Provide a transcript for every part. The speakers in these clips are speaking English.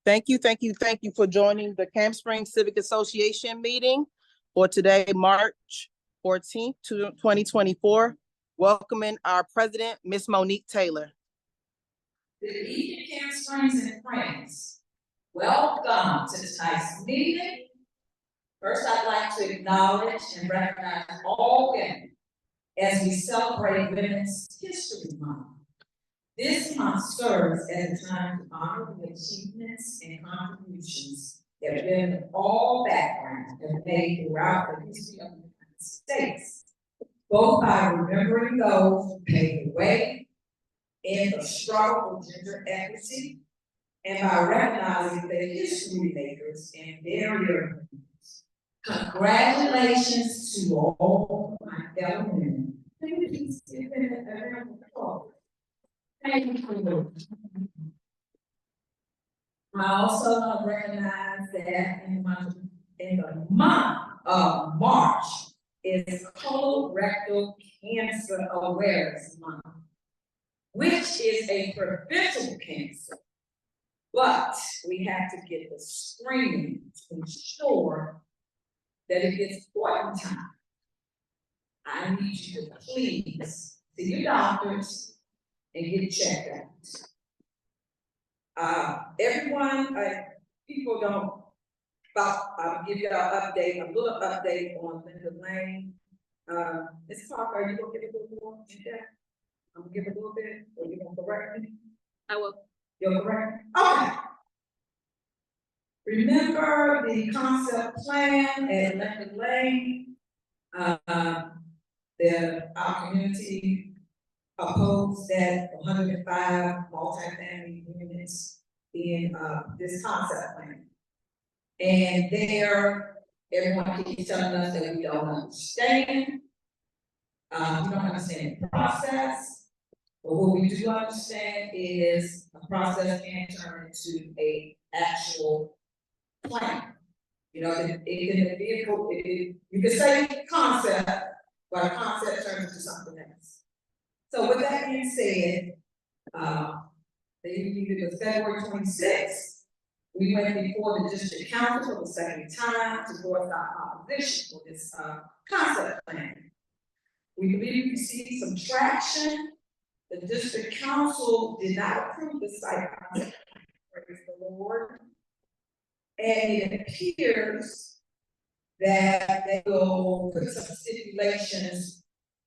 Thank you for joining the Camp Springs Civic Association meeting for today, March 14th, 2024. Welcoming our president, Ms. Monique Taylor. Good evening, Camp Springs and friends. Welcome to tonight's meeting. First, I'd like to acknowledge and recognize all women as we celebrate Women's History Month. This month serves as a time to honor the achievements and contributions that women of all backgrounds have made throughout the history of the United States, both by remembering those who paved the way in the struggle for gender equity and by recognizing the history makers and barrier. Congratulations to all my fellow women. Can we please give them a round of applause? Thank you. I also want to recognize that in the month of March is Colorectal Cancer Awareness Month, which is a preventable cancer, but we have to get the screening to ensure that it gets caught in time. I need you to please see your doctors and get checked out. Everyone, people don't, I'll give you an update, a little update on Linda Lane. Ms. Parker, are you gonna give a little more in depth? I'm gonna give a little bit, or you gonna correct me? I will. You'll correct me? Okay. Remember the concept plan at Linda Lane? Our community opposed that 105 multifamily units in this concept plan. And there, everyone keeps telling us that we don't understand. We don't understand the process. But what we do understand is a process can turn into an actual plan. You know, it can be you can say concept, but a concept turns into something else. So with that being said, the meeting was February 26th. We went before the district council for the second time to voice our opposition for this concept plan. We believe we received some traction. The district council did not approve the site concept, praise the Lord. And it appears that they will put some stipulations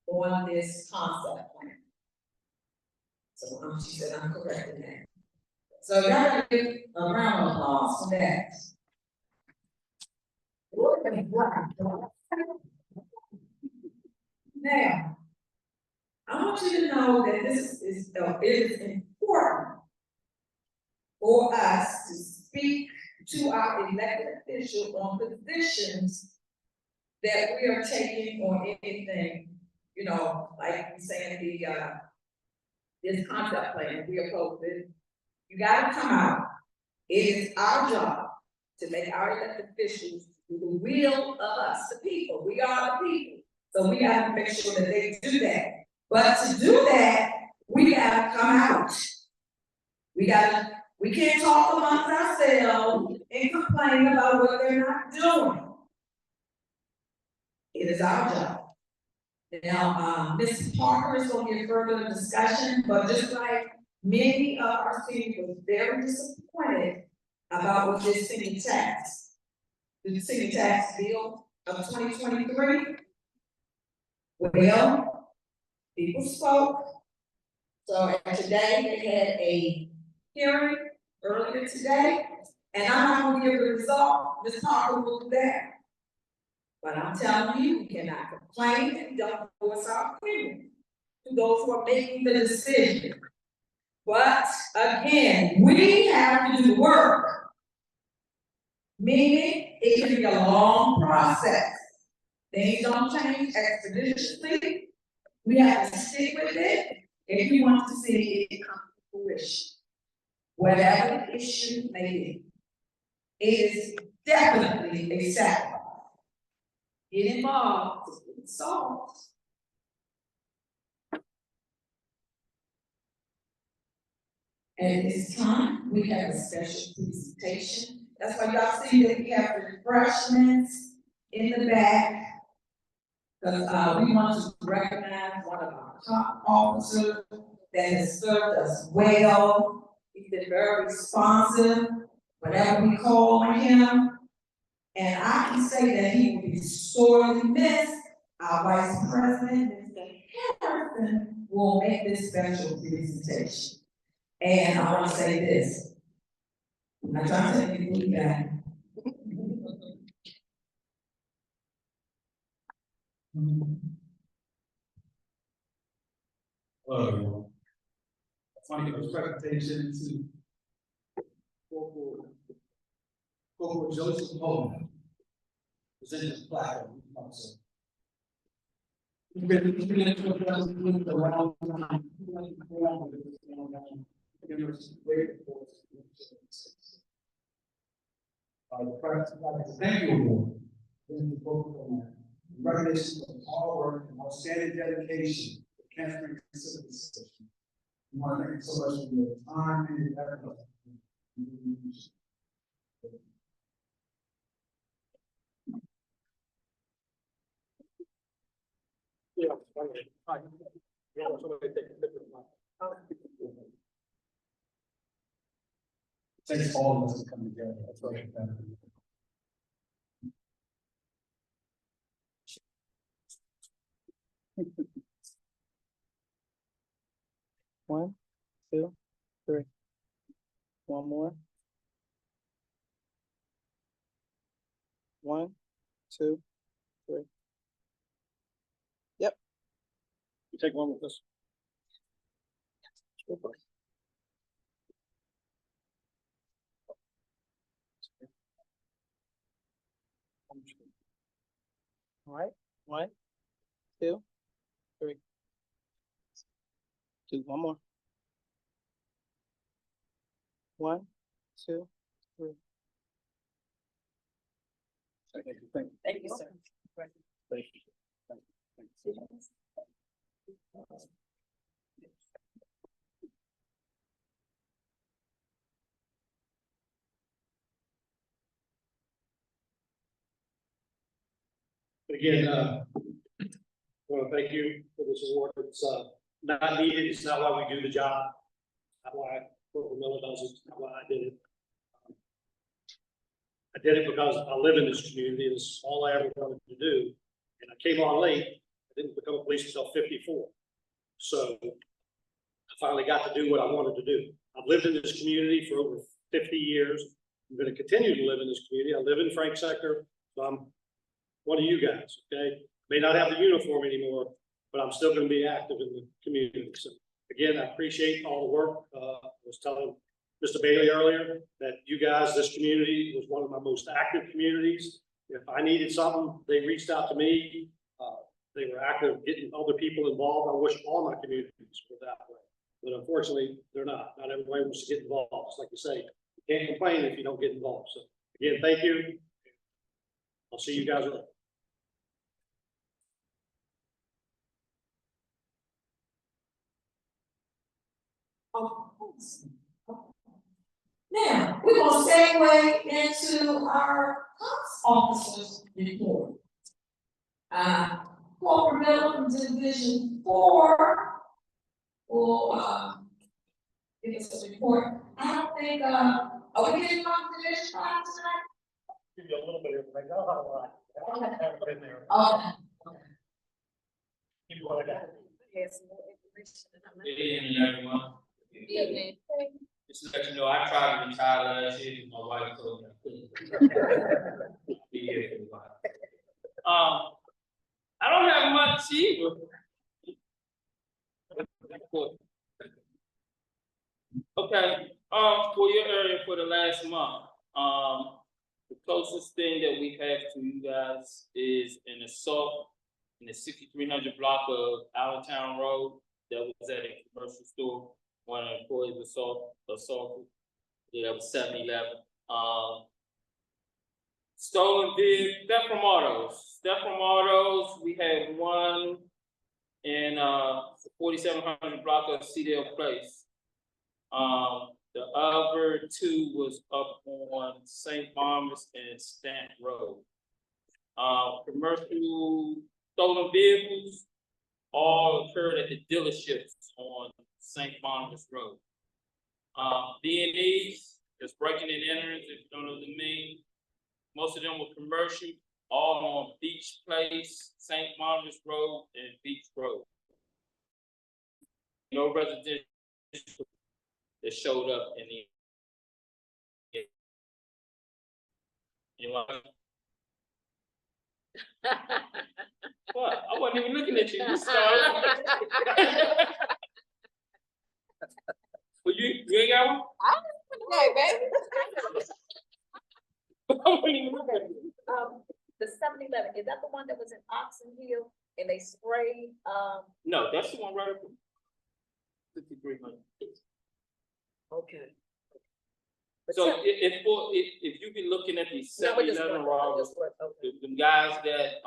on this concept plan. So she said I'm correcting that. So y'all gotta give a round of applause for that. Now, I want you to know that this is it is important for us to speak to our elected officials on positions that we are taking on anything, you know, like we saying this concept plan, we oppose it. You gotta come out. It is our job to make our elected officials do the will of us, the people. We are the people. So we gotta make sure that they do that. But to do that, we gotta come out. We can't talk amongst ourselves and complain about what they're not doing. It is our job. Now, Ms. Parker is going to give further discussion, but just like many of our students were very disappointed about what this single tax, the single tax bill of 2023. Well, people spoke. So today they had a hearing earlier today, and I'm not going to give the result. Ms. Parker will do that. But I'm telling you, we cannot complain and we don't voice our opinion to those who are making the decision. But again, we have to do the work. Meaning, it can be a long process. Things don't change expeditiously. We have to stick with it if we want to see it come to fruition. Whatever the issue may be, it is definitely a sacrifice. Get involved, get solved. And this time, we have a special presentation. That's why y'all see that we have refreshments in the back. Because we want to recognize one of our top officers that has served us well. He's been very responsive whenever we call on him. And I can say that he will be sorely missed. Our Vice President, Mr. Harrison, will make this special presentation. And I want to say this. I'm not trying to take anything back. Hello, everyone. I want to give a presentation to Corporal Joseph Holman, presenting his plaque. He's been in the around the thank you award. Recognition of hard work and outstanding dedication to Cancer Civic Association. We want to thank you so much for your time and your effort. Takes all of us to come together. That's right. One, two, three. One more. One, two, three. Yep. You take one with us. All right. One, two, three. Two. One more. One, two, three. Thank you. Thank you, sir. Thank you. Again, I want to thank you for this award. It's not needed. It's not why we do the job. Not why Corporal Miller does it. Not why I did it. I did it because I live in this community. It's all I ever wanted to do. And I came on late. I didn't become a police until 54. So I finally got to do what I wanted to do. I've lived in this community for over 50 years. I'm going to continue to live in this community. I live in Frank Sector, so I'm one of you guys, okay? May not have the uniform anymore, but I'm still going to be active in the community. So again, I appreciate all the work. I was telling Mr. Bailey earlier that you guys, this community was one of my most active communities. If I needed something, they reached out to me. They were active getting other people involved. I wish all my communities were that way, but unfortunately they're not. Not everybody wants to get involved. It's like you say, you can't complain if you don't get involved. So again, thank you. I'll see you guys later. Now, we're gonna segue into our cops officers report. Corporate Miller from Division 4 will, give us a report. I don't think, are we getting on Division 5 tonight? Give you a little bit of information. I don't have a lot. I haven't been there. Okay. Give you what I got. Good evening, everyone. Good evening. Just to let you know, I tried to retire last year, and my wife told me I couldn't. Be here for a while. I don't have much either. Okay, for your area for the last month, the closest thing that we have to you guys is an assault in the 6300 block of Allentown Road. That was at a commercial store. One of the employees assaulted. Yeah, that was 7-11. Stolen vehicle, theft from autos. Theft from autos, we had one in 4700 block of Cedar Place. The other two was up on St. Thomas and Stamp Road. Commercial stolen vehicles all occurred at the dealerships on St. Thomas Road. D&Es, that's breaking and entering, if you don't know what I mean. Most of them were commercial, all on Beach Place, St. Thomas Road, and Beach Road. No residential that showed up in the. You know, what? I wasn't even looking at you. You started. Well, you ain't got one? Hey, baby. I wasn't even looking at you. The 7-Eleven, is that the one that was in Oxon Hill and they sprayed, No, that's the one right up. 5300. okay. So if you be looking at these No, we just 7-Eleven went- robbers, okay. the guys that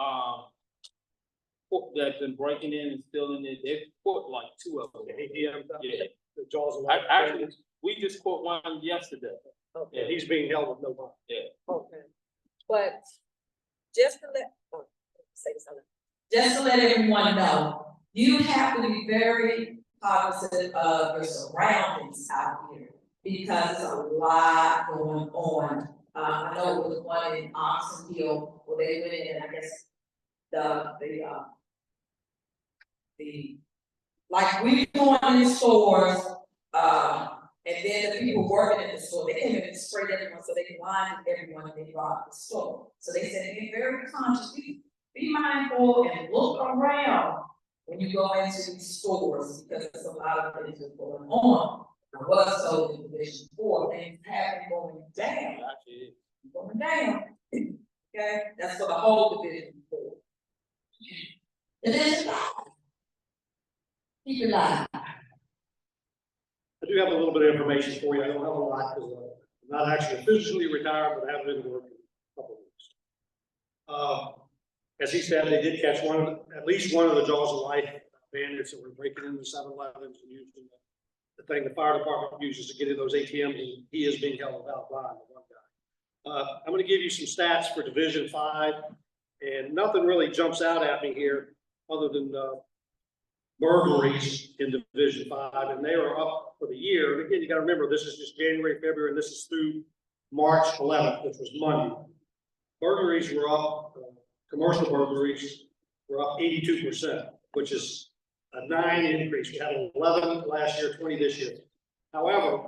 that been breaking in and stealing it, they've caught like 2 of them. ATM, Yeah, the jaws of I life. actually, we just caught one yesterday. Yeah, he's being held with no bond. Okay. But just to let, say something. Just to let everyone know, you have to be very cognizant of your surroundings out here, because there's a lot going on. I know it was one in Oxon Hill where they went in, and I guess like we going in stores, and then the people working in the store, they came in and sprayed everyone, so they blinded everyone and they robbed the store. So they said, be very conscious, be mindful and look around when you go into these stores, because there's a lot of things that's going on. I was told in Division 4, things have been going down. Going down. Okay, that's for the whole Division 4. Division 5. Keep it alive. I do have a little bit of information for you. I don't have a lot because I'm not actually officially retired, but I have been working a couple of weeks. As he said, they did catch at least one of the jaws of life bandits that were breaking into 7-Elevens and using the thing the fire department uses to get in those ATMs, and he is being held without bond, the one guy. I'm going to give you some stats for Division 5, and nothing really jumps out at me here other than burglaries in Division 5, and they are up for the year. And again, you got to remember, this is just January, February, and this is through March 11th, which was Monday. Burglaries were up, commercial burglaries were up 82%, which is a 9 increase. We had 11 last year, 20 this year. However,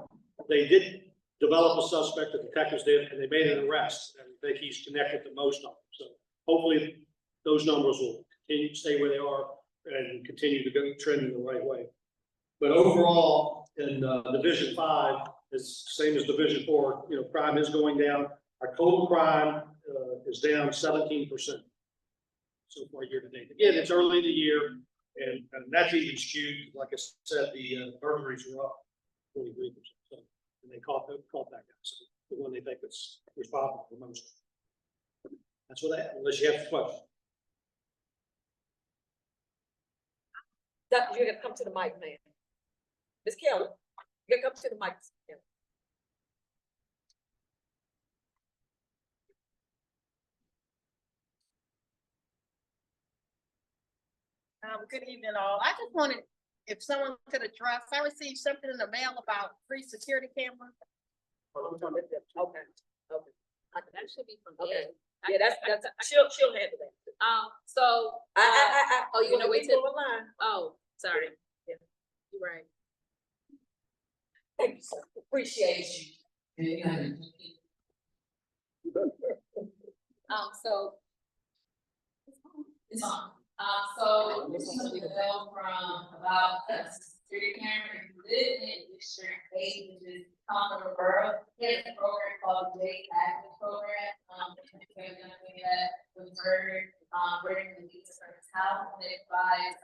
they did develop a suspect, the detectives did, and they made an arrest. And I think he's connected to most of them. So hopefully those numbers will continue to stay where they are and continue to go trend in the right way. But overall, in Division 5, is same as Division 4. You know, crime is going down. Our total crime is down 17% so far year to date. Again, it's early in the year, and that's even skewed. Like I said, the burglaries were up 43%. So, and they caught that guy. So the one they think is responsible for most. That's what I have, unless you have a question. Doc, you're gonna come to the mic, man. Ms. Kelly, you're gonna come to the mic. Ms. Kelly. Good evening, all. I just wanted, if someone could address, I received something in the mail about free security cameras. Okay, okay. That should be from Okay. Ed. Yeah, that's, she'll handle that. So, Oh, you wanna wait till- line? oh, sorry. Yeah. You're right. Thank you, sir. Appreciate you. So. It's on. So this is a bill from about a security camera included in District 8, which is Concord Borough. He has a program called the J Active Program. We're gonna do that with Bird, bringing the leads from his house. And it provides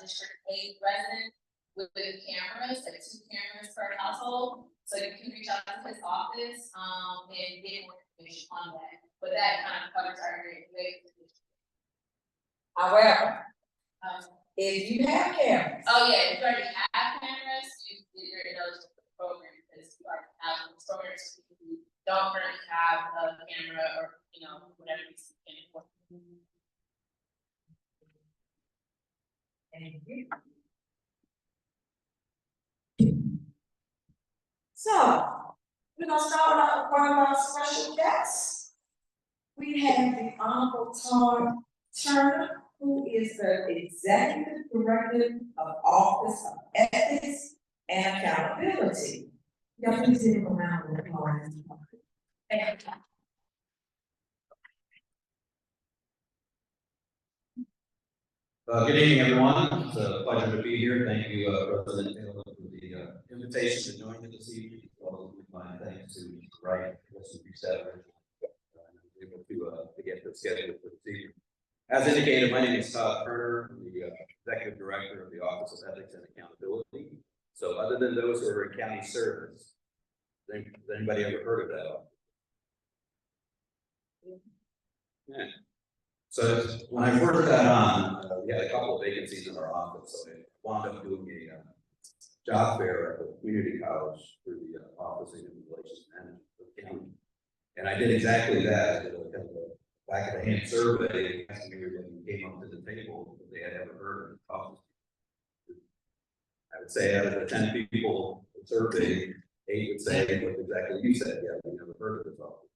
District 8 residents with cameras, like 2 cameras per household. So you can reach out to his office and get more information on that. But that kind of covers our area. However, if you have cameras. Oh, yeah, if you already have cameras, you're eligible for the don't currently have a camera or, you know, whatever you can afford. Thank you. So, we're gonna start out with one of our special guests. We have the Honorable Tom Turner, who is the Executive Director of Office of Ethics and Accountability. Y'all please give him a round of applause. Thank you. Good evening, everyone. It's a pleasure to be here. Thank you, President Taylor, for the invitation to join you this evening. Well, my thanks to Wright, Mr. Resetter, able to get this scheduled for this evening. As indicated, my name is Todd Turner, I'm the Executive Director of the Office of Ethics and Accountability. So, other than those who are in county service, has anybody ever heard of that? Yeah. So when I first got on, we had a couple of vacancies in our office, so I wound up doing a job fair at the community college through the Office of Human Relations Management for the county. And I did exactly that. I did a kind of a back of the hand survey, asking everybody who came up to the table if they had ever heard of the office. I would say out of the 10 people surveyed, 8 would say what exactly you said. Yeah, we never heard of this office.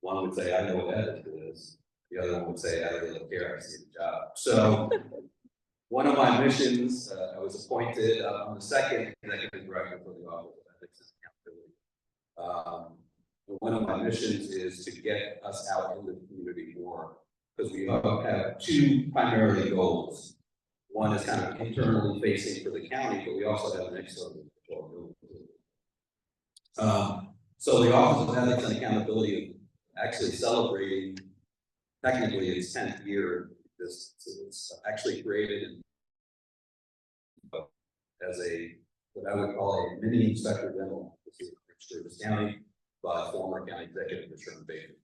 1 would say, I know what ethics is. The other one would say, I really don't care, I see the job. So, one of my missions, I was appointed, I'm the second executive director for the Office of Ethics and Accountability. One of my missions is to get us out in the community more, because we have 2 primary goals. One is kind of internally facing for the county, but we also have an external goal. So the Office of Ethics and Accountability is actually celebrating technically its 10th year. It's actually created as what I would call a mini inspector general for this county by former county executive Sherman Baker.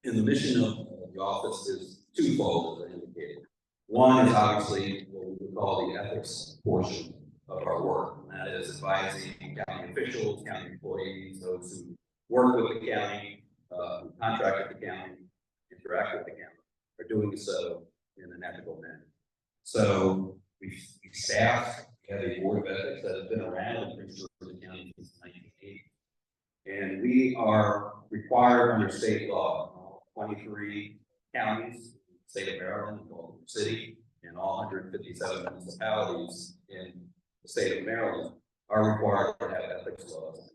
And the mission of the office is twofold, as I indicated. One is obviously what we would call the ethics portion of our work, and that is advising county officials, county employees, those who work with the county, who contract with the county, interact with the county, are doing so in an ethical manner. So we staff, we have a board of ethics that has been around in Prince George's County since 1980. And we are required under state law, 23 counties, state of Maryland, Baltimore City, and all 157 municipalities in the state of Maryland are required to have ethics laws.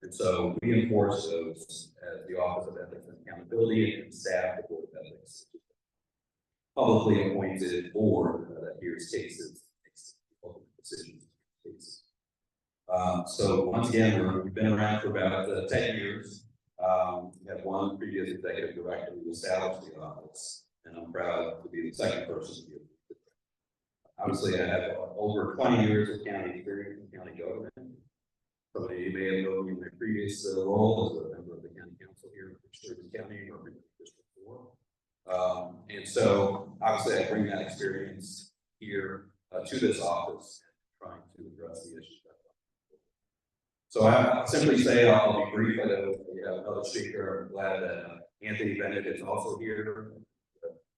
And so we enforce those as the Office of Ethics and Accountability and staff the Board of Ethics. Publicly appointed board that hears cases, makes public decisions. Cases. So once again, we've been around for about 10 years. We had 1 previous executive director who established the office, and I'm proud to be the second person here. Obviously, I have over 20 years of county experience in county government. Some of you may have known me in my previous role as a member of the county council here in Prince George's County or in District 4. And so, obviously, I bring that experience here to this office, trying to address the issues. So I'll simply say I'll be brief. I know we have another speaker. I'm glad that Anthony Bennett is also here.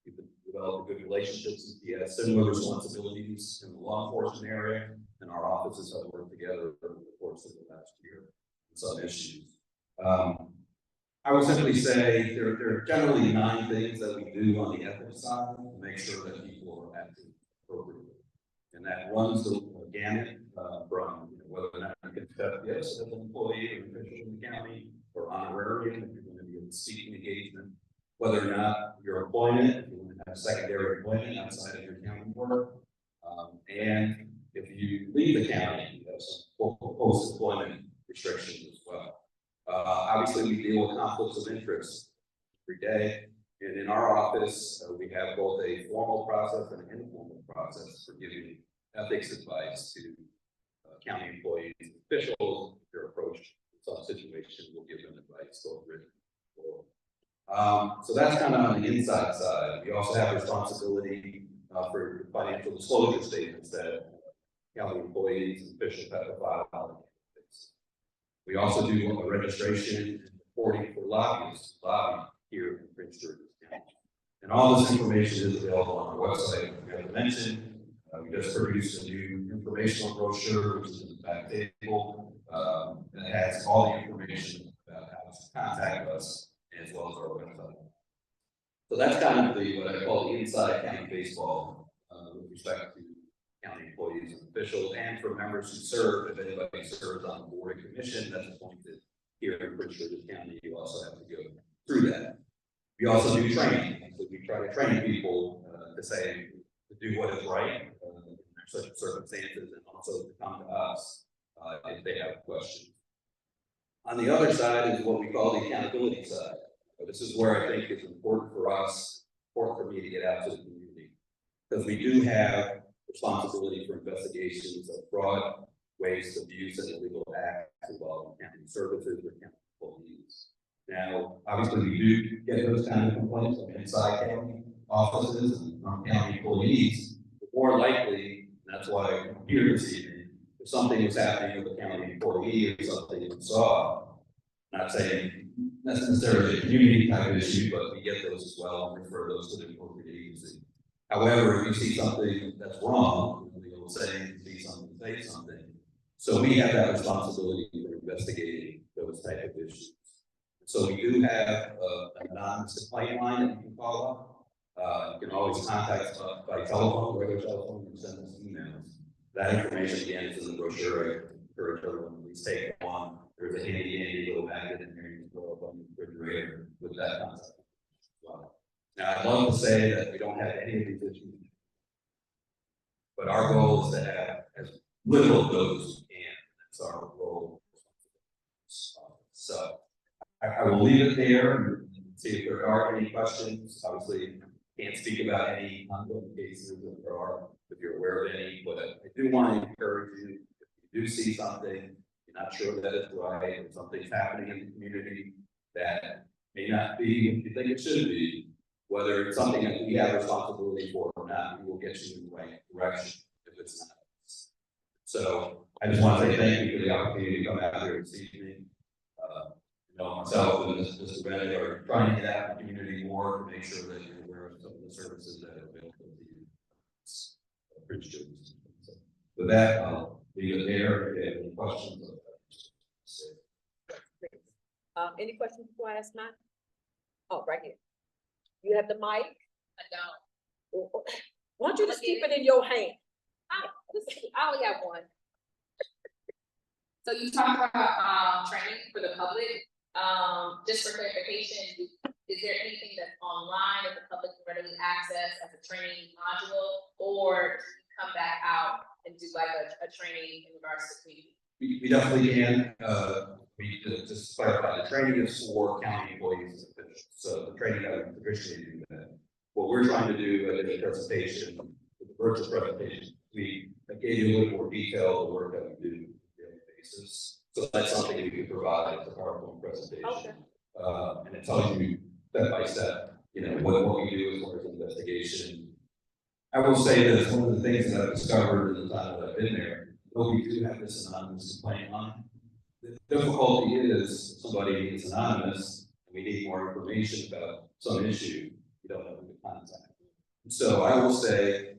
We've developed a good relationships. He has similar responsibilities in the law enforcement area, and our offices have worked together over the course of the last year on some issues. I would simply say there are generally 9 things that we do on the ethics side to make sure that people are acting appropriately. And that runs the gamut from whether or not you can accept yes as an employee or official in the county, or honorarium if you're going to be in speaking engagement, whether or not your employment, if you want to have secondary employment outside of your county work, and if you leave the county, you have some post-employment restrictions as well. Obviously, we deal with conflicts of interest every day. And in our office, we have both a formal process and an informal process for giving ethics advice to county employees and officials. If they're approached in some situation, we'll give them advice, both written and oral. So that's kind of on the inside side. We also have responsibility for financial disclosure statements that county employees and officials have to file. We also do a registration and reporting for lobbyists, lobby here in Prince George's County. And all this information is available on our website. We have to mention, we just produced a new informational brochure, which is in the back table, that has all the information about how to contact us as well as our website. So that's kind of what I call the inside county baseball with respect to county employees and officials, and for members who serve. If anybody serves on the board and commission that's appointed here in Prince George's County, you also have to go through that. We also do training, so we try to train people to say to do what is right in certain circumstances, and also to come to us if they have questions. On the other side is what we call the accountability side. This is where I think it's important for us, important for me to get out to the community, because we do have responsibility for investigations of fraud, waste, abuse, and illegal acts involving county services or county employees. Now, obviously, we do get those kind of complaints from inside county offices and from county employees. But more likely, and that's why I'm here this evening, if something was happening with a county employee or something we saw, not saying that's necessarily a community type issue, but we get those as well and refer those to the appropriate agency. However, if you see something that's wrong, the old saying, see something, say something. So we have that responsibility for investigating those type of issues. So we do have an anonymous complaint line that you can call up. You can always contact us by telephone, regular telephone, and send us emails. That information again is in the brochure. I encourage everyone to please take one. There's a handy little magnet in there you can throw up on the refrigerator with that contact as well. Now, I'd love to say that we don't have any of these issues, but our goal is to have as little of those as we can. That's our goal. So I will leave it there and see if there are any questions. Obviously, can't speak about any ongoing cases if there are, if you're aware of any, but I do want to encourage you, if you do see something, you're not sure that it's right, or something's happening in the community that may not be what you think it should be, whether it's something that we have responsibility for or not, we will get you in the right direction if it's not. So I just want to say thank you for the opportunity to come out here this evening. Myself and Mr. Bennett are trying to get out in the community more to make sure that you're aware of some of the services that are available to you. Appreciate it. So with that, I'll leave it there. If you have any questions. Any questions before I ask mine? Oh, right here. You have the mic? I don't. Why don't you just keep it in your hand? I only have one. So you talked about training for the public. Just for clarification, is there anything that's online that the public can readily access as a training module, or come back out and do like a training in regards to community? We definitely can. We just clarify, the training is for county employees and officials. So the training that we traditionally do that. What we're trying to do in the presentation, with the virtual presentation, we gave you a little more detail of the work that we do on a daily basis. So that's something we can provide as a PowerPoint presentation. Okay. And it tells you step by step, what we do as far as investigation. I will say that one of the things that I've discovered in the time that I've been there, though we do have this anonymous complaint line, the difficulty is somebody is anonymous and we need more information about some issue, you don't know who to contact. So I will say,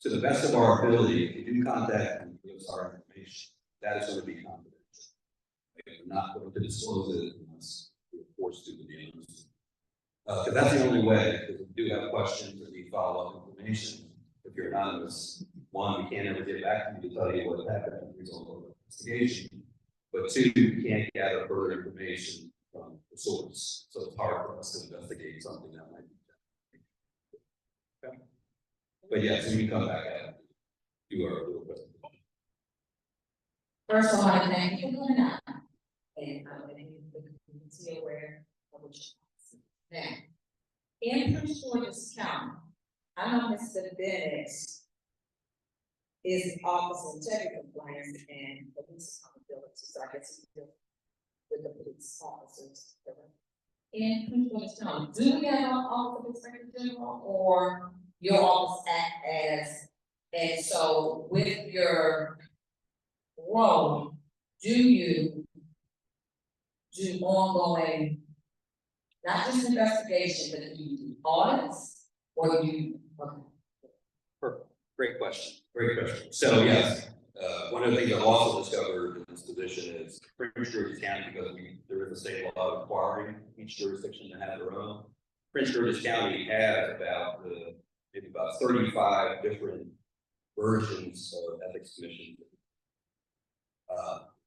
to the best of our ability, if you do contact and give us our information, that is going to be confidential. We're not going to disclose it unless we're forced to be honest. Because that's the only way, because if we do have questions or need follow-up information, if you're anonymous, one, we can't ever get back to you to tell you what happened as a result of the investigation. But two, we can't gather further information from the source. So it's hard for us to investigate something that might be done. Okay. But yes, we can come back and do our little presentation. First of all, I thank you for coming out. And the community aware of what you now. In Prince George's County, I know Mr. Bennett is Office of Integrity Compliance and Police Accountability, so I guess he's dealing with the police officers. In Prince George's County, do we have an Office of Inspector General, or your office act as, and so with your role, do you do ongoing, not just investigation, but do you do audits, or do you? Perfect. Great question. Great question. So yes, one of the things I've also discovered in this position is Prince George's County, because there is a state law requiring each jurisdiction to have their own. Prince George's County has maybe about 35 different versions of ethics commission.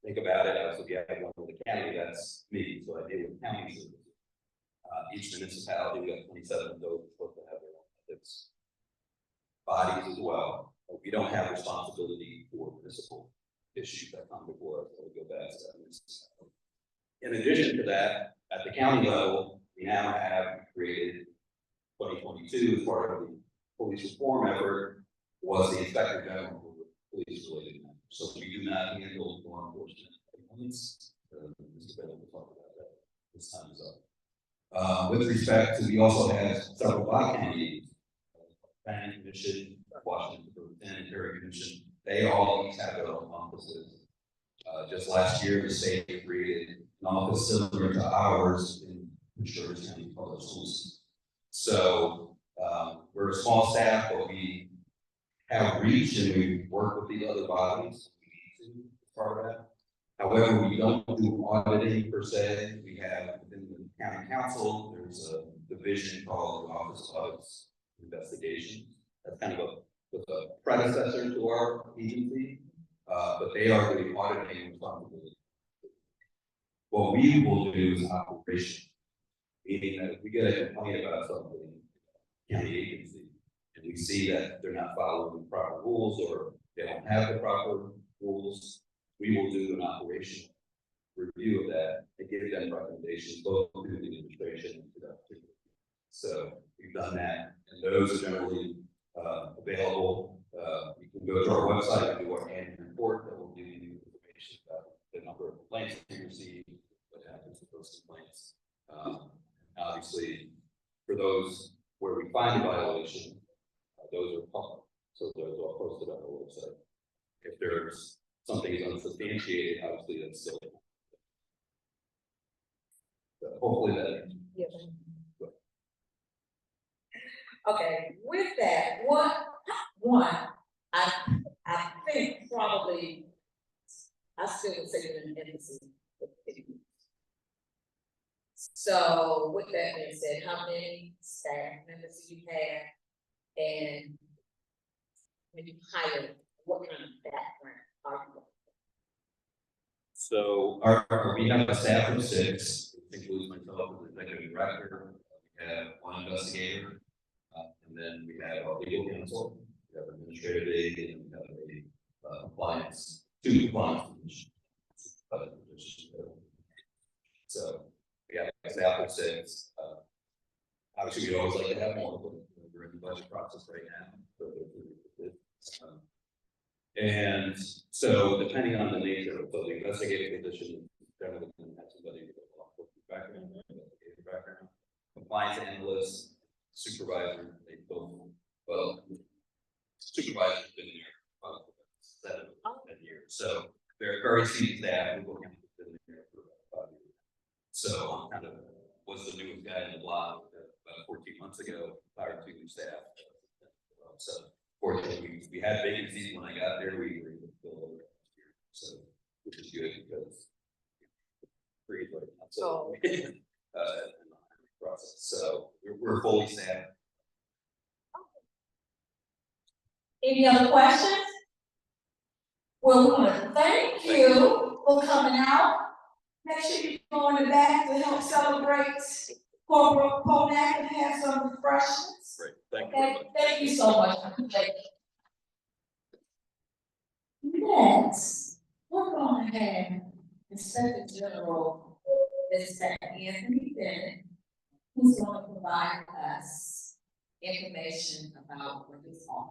Think about it as if you have one with the county, that's me, so I deal with county services. Each municipality, we got 27 of those supposed to have their own ethics bodies as well. But we don't have responsibility for municipal issues that come before us, so we go back to that municipality. In addition to that, at the county level, we now have created 2022 as part of the police reform effort was the inspector general for police related matters. So we do not handle law enforcement complaints. Mr. Bennett will talk about that. This time is up. With respect to, we also have several block counties, planning commission, Washington Sanitary Commission. They all each have their own offices. Just last year, the state created an office similar to ours in Georgia County Public Schools. So we're a small staff, but we have reach and we work with the other bodies. We need to as part of that. However, we don't do auditing per se. We have within the county council, there's a division called the Office of Audits Investigation. That's kind of a predecessor to our agency, but they are the auditing responsibility. What we will do is operation, meaning that if we get a complaint about something, county agency, and we see that they're not following the proper rules or they don't have the proper rules, we will do an operational review of that and give them recommendations both to the administration and to that particular. So we've done that, and those are generally available. You can go to our website and do our annual report that will give you information about the number of complaints we receive, what happens with those complaints. Obviously, for those where we find a violation, those are public, so those are posted on the website. If there's something is unsubstantiated, obviously that's still. So hopefully that. Yeah. Okay, with that, I think probably, I still would say it in emphasis. So with that being said, how many staff members do you have? And when you hire, what kind of background are you? So we have a staff of 6, which includes myself as executive director. We have 1 investigator, and then we have our legal counsel, we have administrative aid, and we have a compliance, 2 compliance positions. So we have a staff of 6. Obviously, we always like to have more, but we're in the budget process right now. And so, depending on the nature of the investigative position, generally can have somebody with a law enforcement background, investigative background, compliance analyst, supervisor. They both, well, supervisor's been there 7 years, so they're very senior staff. Legal counsel has been there for about 5 years. So, kind of was the newest guy in the block about 14 months ago, hired 2 new staff. So. Fortunately, we had vacancies when I got there. We were able to fill over last year, so which is good because free right now. So process. So we're fully staffed. Any other questions? Well, we want to thank you for coming out. Make sure you go in the back to help celebrate Corporal Ponak and have some refreshments. Great, thank you very much. Thank you so much. Next, we're going to have Inspector General Mr. Anthony Bennett, who's going to provide us information about what he's on.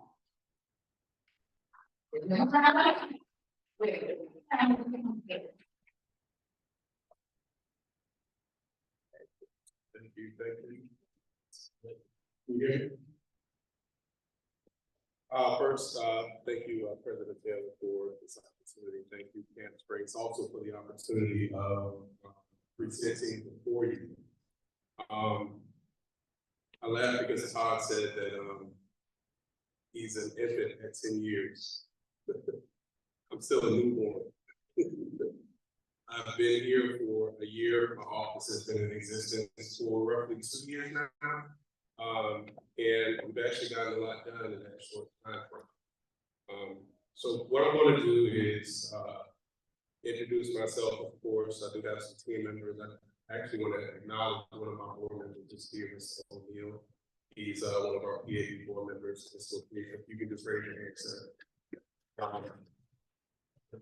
First, thank you, President Taylor, for this opportunity. Thank you, Candace Briggs, also for the opportunity of presenting before you. I laugh because Todd said that, he's an infant at 10 years. I'm still a newborn. I've been here for a year. My office has been in existence for roughly 2 years now. And we've actually gotten a lot done in that short time frame. So what I want to do is introduce myself, of course. I do have some team members. I actually want to acknowledge one of my board members just here, Mr. O'Neill. He's one of our PAB board members. So if you can just raise your hand, sir.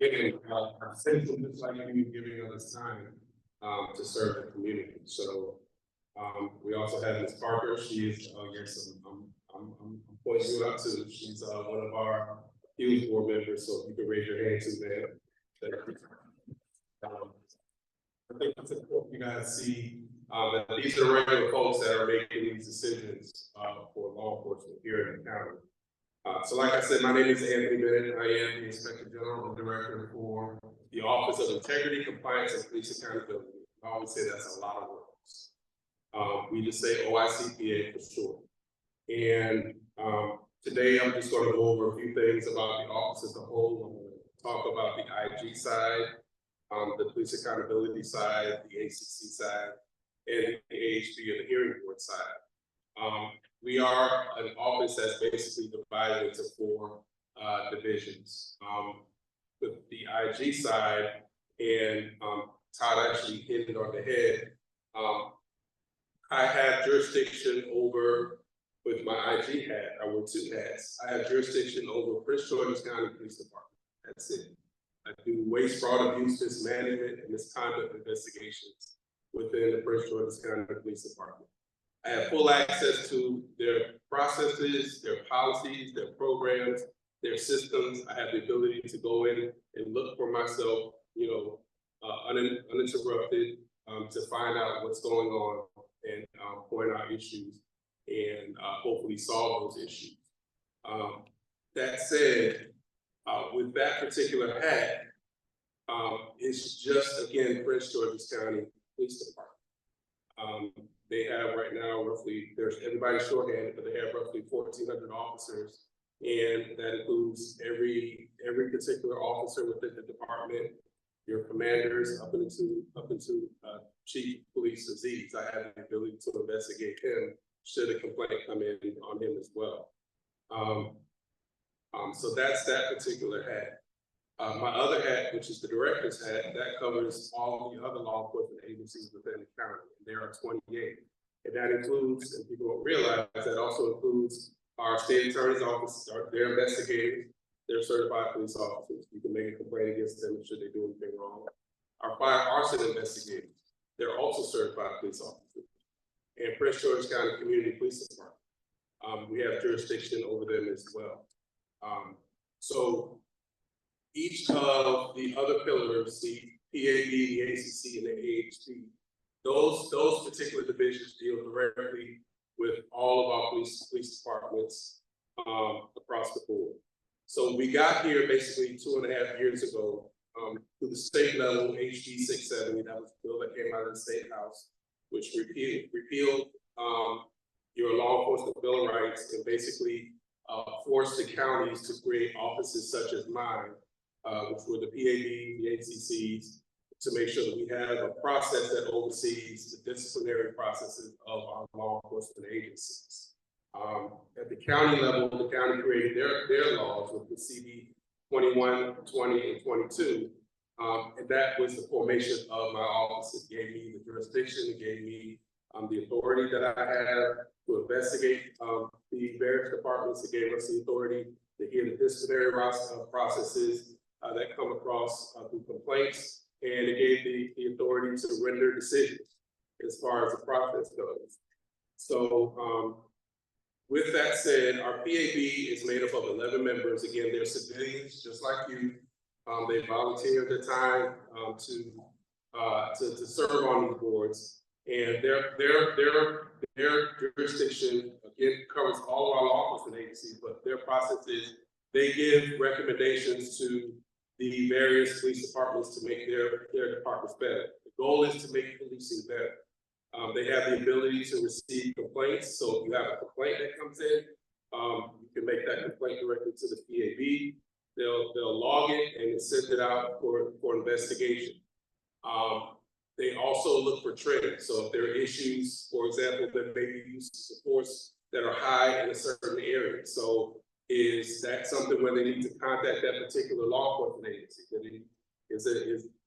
Again, I say just like you giving us time to serve the community. So we also have Ms. Parker. She is yes, I'm pointing you out too. She's one of our youth board members. So if you can raise your hand too, there. I think it's important you guys see that these are the regular folks that are making these decisions for law enforcement here in the county. So like I said, my name is Anthony Bennett. I am the Inspector General and Director for the Office of Integrity, Compliance, and Police Accountability. I always say that's a lot of words. We just say OICPA for short. And today I'm just going to go over a few things about the office as a whole. I'm going to talk about the IG side, the Police Accountability side, the ACC side, and the AHB or the Hearing Board side. We are an office that's basically divided into 4 divisions. With the IG side, and Todd actually hit it on the head, I have jurisdiction over, with my IG hat, I wear 2 hats. I have jurisdiction over Prince George's County Police Department. That's it. I do waste, fraud, abuse, mismanagement, and misconduct investigations within the Prince George's County Police Department. I have full access to their processes, their policies, their programs, their systems. I have the ability to go in and look for myself, uninterrupted, to find out what's going on and point out issues and hopefully solve those issues. That said, with that particular hat, it's just, again, Prince George's County Police Department. They have right now roughly, everybody's shorthanded, but they have roughly 1,400 officers. And that includes every particular officer within the department, your commanders up into Chief Police Aziz. I have the ability to investigate him should a complaint come in on him as well. So that's that particular hat. My other hat, which is the director's hat, that covers all the other law enforcement agencies within the county. There are 28. And that includes, and people don't realize, that also includes our state attorney's office, their investigators, their certified police officers. You can make a complaint against them should they do anything wrong. Our fire arson investigators, they're also certified police officers. And Prince George's County Community Police Department, we have jurisdiction over them as well. So each of the other pillars, the PAB, the ACC, and the AHB, those particular divisions deal directly with all of our police departments across the board. So we got here basically 2.5 years ago through the state level, HB 670, that was a bill that came out of the State House, which repealed your law enforcement bill of rights and basically forced the counties to create offices such as mine, which were the PAB, the ACCs, to make sure that we have a process that oversees the disciplinary processes of our law enforcement agencies. At the county level, the county created their laws with the CB 21, 20, and 22. And that was the formation of my office. It gave me the jurisdiction, it gave me the authority that I have to investigate the various departments. It gave us the authority to hear the disciplinary processes that come across through complaints. And it gave the authority to render decisions as far as the process goes. So with that said, our PAB is made up of 11 members. Again, they're civilians, just like you. They volunteer their time to serve on these boards. And their jurisdiction, again, covers all of our law enforcement agencies, but their process is they give recommendations to the various police departments to make their departments better. The goal is to make policing better. They have the ability to receive complaints, so if you have a complaint that comes in, you can make that complaint directly to the PAB. They'll log it and send it out for investigation. They also look for trends. So if there are issues, for example, that may be uses of force that are high in a certain area. So is that something where they need to contact that particular law enforcement agency? Is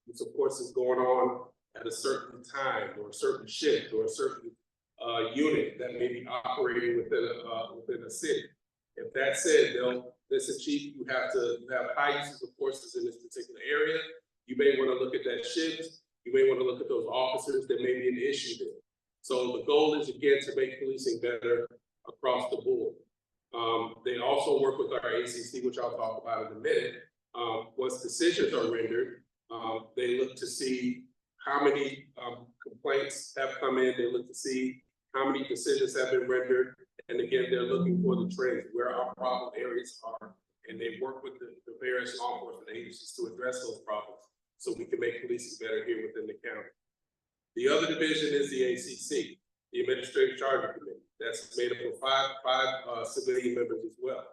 use of force is going on at a certain time or a certain shift or a certain unit that may be operating within a city. If that's said, they'll listen, chief, you have high uses of forces in this particular area. You may want to look at that shift. You may want to look at those officers. There may be an issue there. So the goal is, again, to make policing better across the board. They also work with our ACC, which I'll talk about in a minute. Once decisions are rendered, they look to see how many complaints have come in. They look to see how many decisions have been rendered. And again, they're looking for the trends, where our problem areas are. And they work with the various law enforcement agencies to address those problems so we can make policing better here within the county. The other division is the ACC, the Administrative Charging Committee. That's made up of five civilian members as well.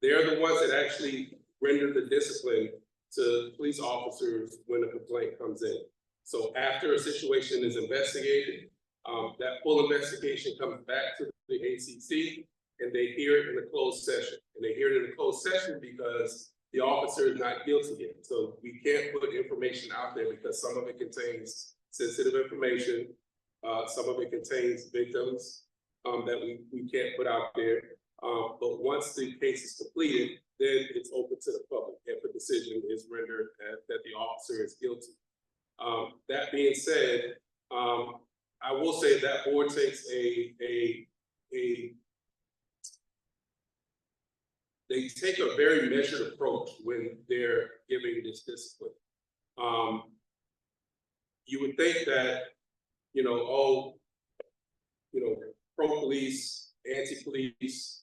They're the ones that actually render the discipline to police officers when a complaint comes in. So after a situation is investigated, that full investigation comes back to the ACC and they hear it in a closed session. And they hear it in a closed session because the officer is not guilty yet. So we can't put information out there because some of it contains sensitive information. Some of it contains victims that we can't put out there. But once the case is completed, then it's open to the public if a decision is rendered that the officer is guilty. That being said, I will say that board takes they take a very measured approach when they're giving this discipline. You would think that, pro-police, anti-police,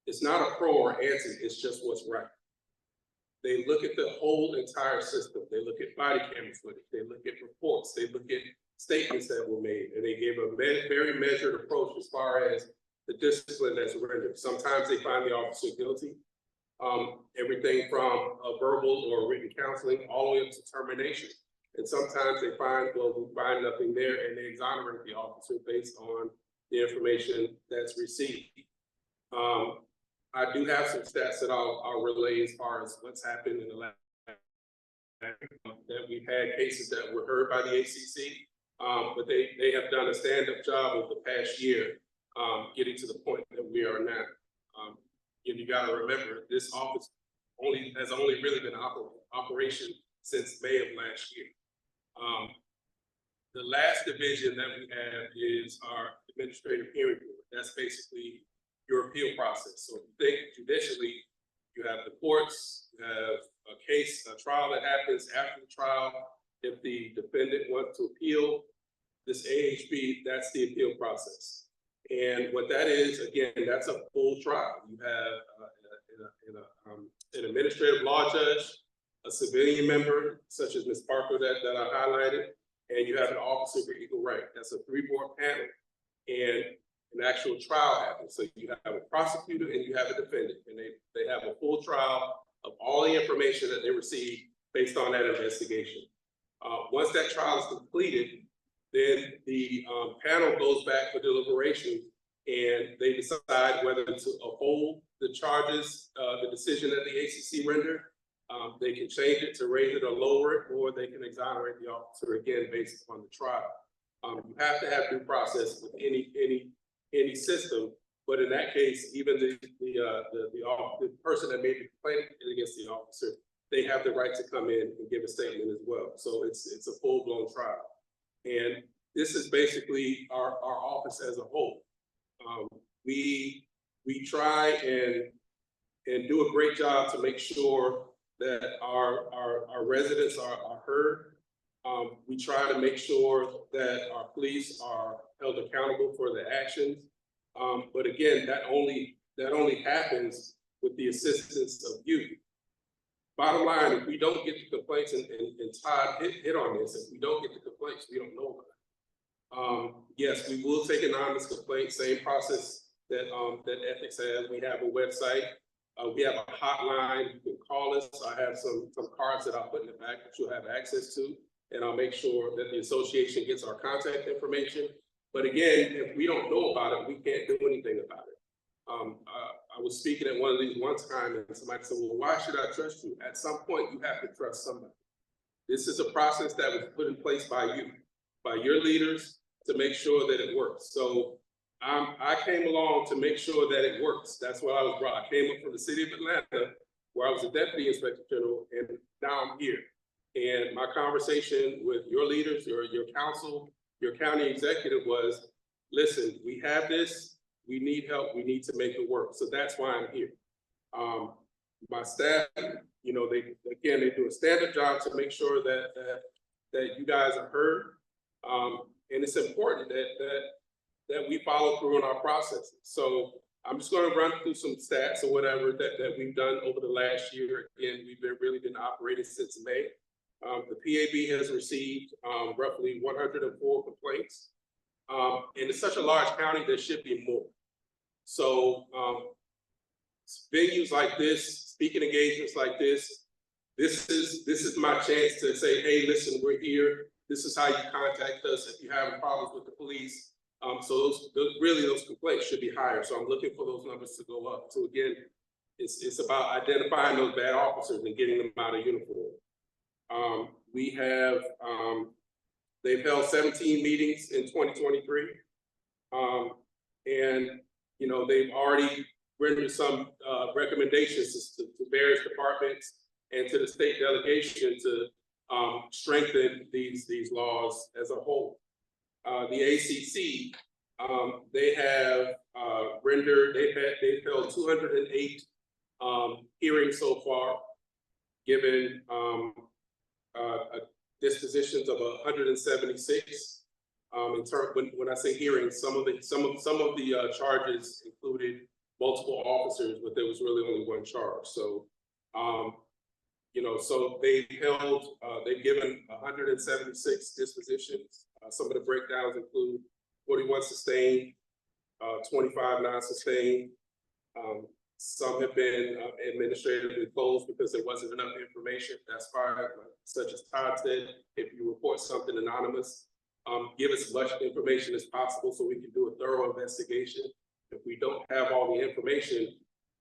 it's not a pro or anti, it's just what's right. They look at the whole entire system. They look at body camera footage. They look at reports. They look at statements that were made, and they gave a very measured approach as far as the discipline that's rendered. Sometimes they find the officer guilty. Everything from a verbal or written counseling all the way up to termination. And sometimes they find, well, we find nothing there, and they exonerate the officer based on the information that's received. I do have some stats that I'll relay as far as what's happened in the last that we've had cases that were heard by the ACC, but they have done a stand-up job over the past year, getting to the point that we are now. And you got to remember, this office has only really been in operation since May of last year. The last division that we have is our administrative hearing board. That's basically your appeal process. So if you think judicially, you have the courts, you have a trial that happens after the trial. If the defendant wants to appeal this AHB, that's the appeal process. And what that is, again, that's a full trial. You have an administrative law judge, a civilian member, such as Ms. Parker that I highlighted, and you have an officer for equal right. That's a 3-board panel, and an actual trial happens. So you have a prosecutor and you have a defendant, and they have a full trial of all the information that they receive based on that investigation. Once that trial is completed, then the panel goes back for deliberation, and they decide whether to uphold the charges, the decision that the ACC rendered. They can change it to raise it or lower it, or they can exonerate the officer again based upon the trial. You have to have due process with any system, but in that case, even the person that made the complaint against the officer, they have the right to come in and give a statement as well. So it's a full-blown trial. And this is basically our office as a whole. We try and do a great job to make sure that our residents are heard. We try to make sure that our police are held accountable for their actions. But again, that only happens with the assistance of you. bottom line, if we don't get the complaints, and Todd hit on this, if we don't get the complaints, we don't know about it. Yes, we will take anonymous complaints, same process that, that ethics has. We have a website. We have a hotline. You can call us. I have some cards that I'll put in the back that you'll have access to, and I'll make sure that the association gets our contact information. But again, if we don't know about it, we can't do anything about it. I was speaking at one of these one time, and somebody said, well, why should I trust you? At some point, you have to trust somebody. This is a process that was put in place by you, by your leaders, to make sure that it works. So I came along to make sure that it works. That's why I was brought. I came up from the city of Atlanta, where I was a deputy inspector general, and now I'm here. And my conversation with your leaders, your council, your county executive was, listen, we have this, we need help, we need to make it work. So that's why I'm here. My staff, you know, they do a standard job to make sure that you guys are heard. And it's important that we follow through on our processes. So I'm just going to run through some stats or whatever that we've done over the last year. Again, we've really been operating since May. The PAB has received roughly 104 complaints. And it's such a large county, there should be more. So venues like this, speaking engagements like this is my chance to say, hey, listen, we're here. This is how you contact us if you're having problems with the police. So those complaints should be higher. So I'm looking for those numbers to go up. So again, it's about identifying those bad officers and getting them out of uniform. We have, they've held 17 meetings in 2023. And, you know, they've already rendered some recommendations to various departments and to the state delegation to strengthen these laws as a whole. The ACC, they have they've held 208 hearings so far, given dispositions of 176. In terms, when I say hearings, some of the charges included multiple officers, but there was really only one charge. So, you know, so they've given 176 dispositions. Some of the breakdowns include 41 sustained, 25 non-sustained. Some have been administratively closed because there wasn't enough information. That's fine. Such as Todd said, if you report something anonymous, give us as much information as possible so we can do a thorough investigation. If we don't have all the information,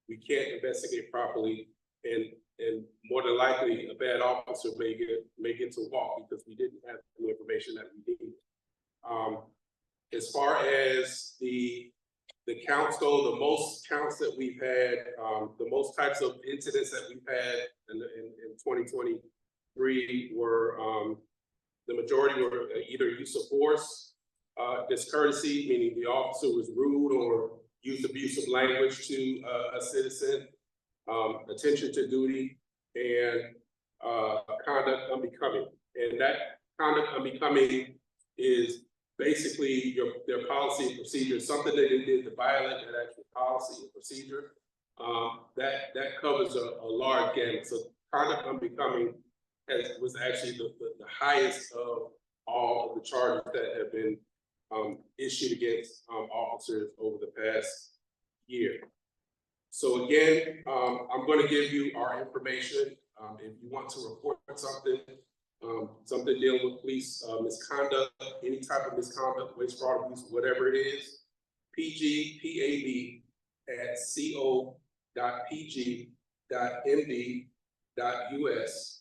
we can't investigate properly, and more than likely a bad officer may get to walk because we didn't have the information that we needed. As far as the counts go, the most counts that we've had, the most types of incidents that we've had in 2023 were, the majority were either use of force, discourtesy, meaning the officer was rude or used abusive language to a citizen, attention to duty, and conduct unbecoming. And that conduct unbecoming is basically their policy and procedure, something that they did to violate that actual policy and procedure. That covers a large gamut. So conduct unbecoming was actually the highest of all of the charges that have been issued against officers over the past year. So again, I'm going to give you our information. If you want to report something, something dealing with police misconduct, any type of misconduct, waste, fraud, abuse, whatever it is, pgpab@co.pg.md.us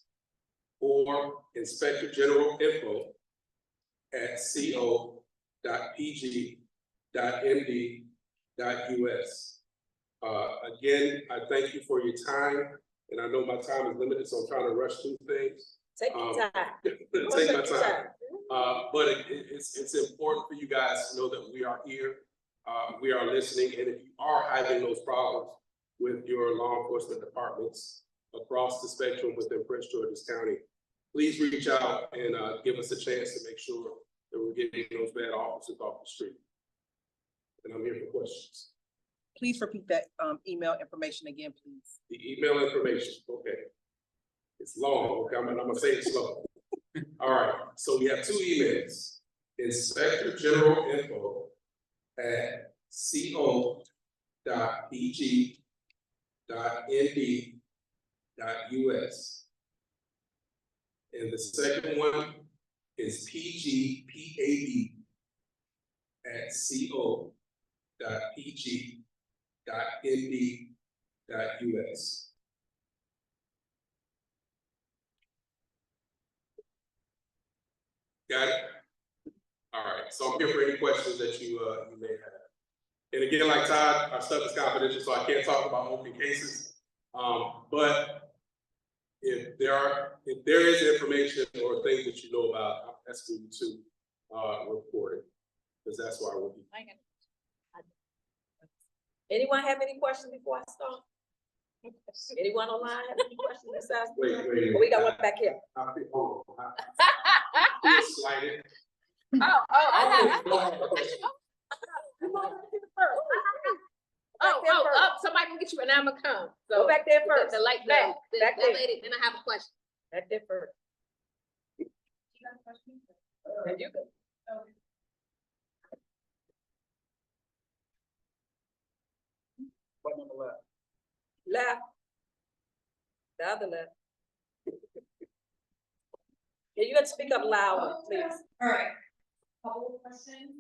or Inspector General info@co.pg.md.us. Again, I thank you for your time, and I know my time is limited, so I'm trying to rush through things. Take your time. Take my time. But it's important for you guys to know that we are here. We are listening, and if you are having those problems with your law enforcement departments across the spectrum within Prince George's County, please reach out and give us a chance to make sure that we're getting those bad officers off the street. And I'm here for questions. Please repeat that email information again, please. The email information, okay. It's long, okay, I'm gonna say it slow. All right, so we have two emails. Inspector General Info at co.pg.nd.us. And the second one is pgpab at co.pg.nd.us. Got it? All right, so I'm here for any questions that you may have. And again, like Todd, our stuff is confidential, so I can't talk about open cases. But if there is information or things that you know about, I'm asking you to report it, because that's why we'll be. Anyone have any questions before I start? Anyone online have any questions besides? Wait. Oh, we got one back here. I feel, hold on. I feel slighted. I have. Somebody can get you and I'ma come. Go back there first. The light, Back that there. lady, then I have a question. Back there first. And you go. Button on the left. Left. The other left. Yeah, you got to speak up louder, please. All right. Couple of questions,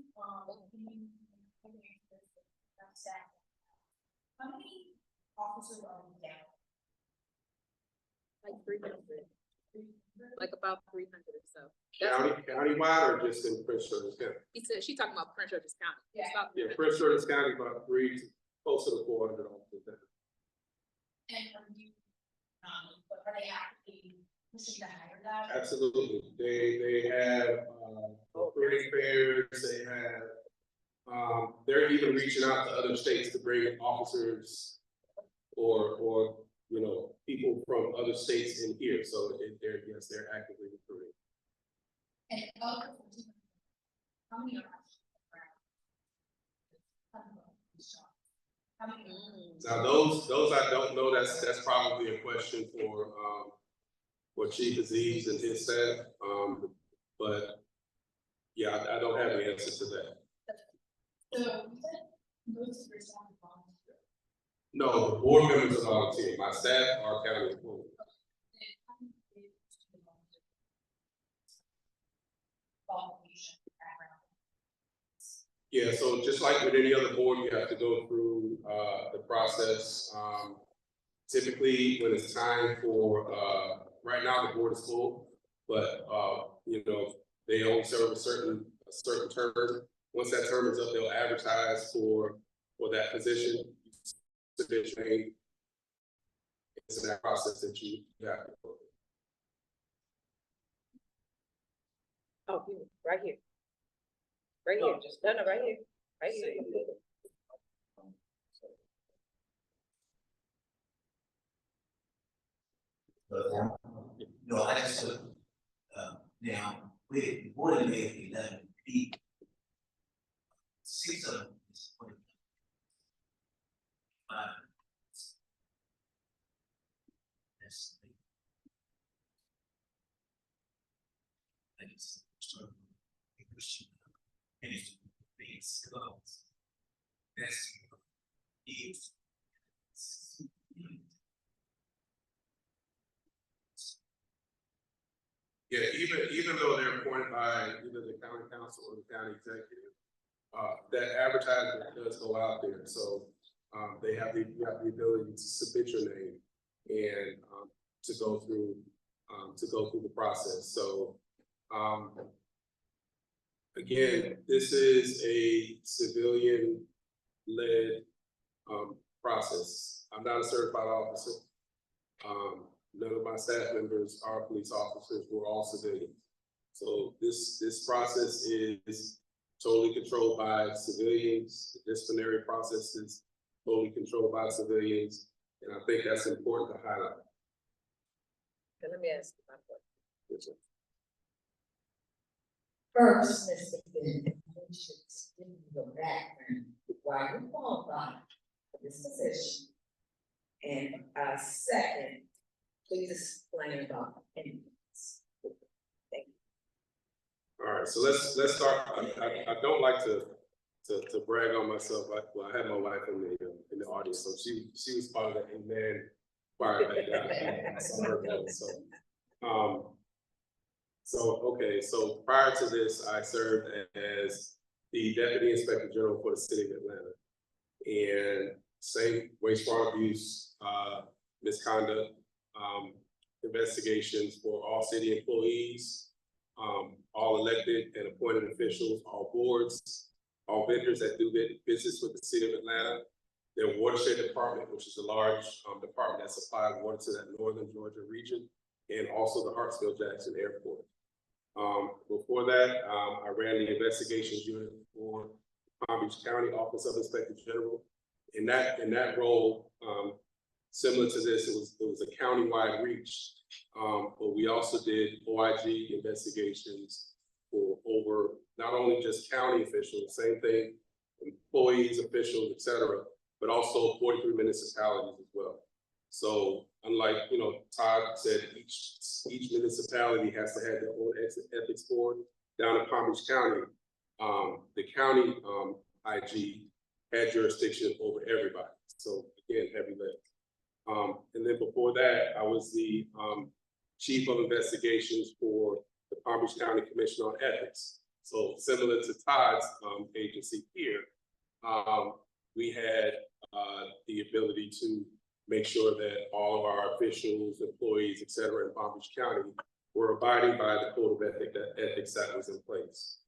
how many officers are we down? Like 300. Like about 300 or so. Countywide or just in Prince George's County? He said, she's talking about Prince George's County. Yeah. It's about Yeah, 300. Prince George's County about close to the 400 officers. And are you, but are they actually pushing to hire that? Absolutely. They have recruiting fairs, they have they're even reaching out to other states to bring officers or you know, people from other states in here. So they're actively recruiting. And how many are? How many? Now those I don't know. That's probably a question for Chief Aziz and his staff. But yeah, I don't have the answer to that. So you said most of your staff is volunteer. No, the board members are volunteer. My staff are county employees. Yeah, so just like with any other board, you have to go through the process. Typically, when it's time for right now the board is full, but you know, they only serve a certain term. Once that term is up, they'll advertise for that position. It's that process that you have to go through. Oh, right here. Right here. No, right here. Right here. No, I just, now, we board made 11 people. 6 of them is 25. That's it's and it's base goals. That's is. Yeah, even though they're appointed by either the county council or the county executive, that advertisement does go out there. So you have the ability to submit your name and to go through the process. So again, this is a civilian-led process. I'm not a certified officer. None of my staff members are police officers. We're all civilians. So this process is totally controlled by civilians. The disciplinary process is totally controlled by civilians. And I think that's important to highlight. Okay, let me ask you my question. Yes, sir. First, Mr. Bennett, we should still go back and why you qualified for this position. And second, please explain about ambulance. Thank you. All right, so let's start. I don't like to brag on myself. I had my wife in the audience, so she was part of the amen choir back then. I saw her go, so prior to this, I served as the Deputy Inspector General for the City of Atlanta. And same wastewater abuse, misconduct, investigations for all city employees, all elected and appointed officials, all boards, all vendors that do business with the City of Atlanta, their watershed department, which is a large department that supplies water to that northern Georgia region, and also the Hartsfield-Jackson Airport. Before that, I ran the investigations unit for Palm Beach County Office of Inspector General. In that role, similar to this, it was a countywide reach, but we also did OIG investigations for over not only just county officials, same thing, employees, officials, etc., but also 43 municipalities as well. So unlike, Todd said, each municipality has to have their own ethics board. Down in Palm Beach County, the county IG had jurisdiction over everybody. So again, heavy lift. And then before that, I was the chief of investigations for the Palm Beach County Commission on Ethics. So similar to Todd's agency here, we had the ability to make sure that all of our officials, employees, et cetera, in Palm Beach County were abiding by the code of ethics that was in place.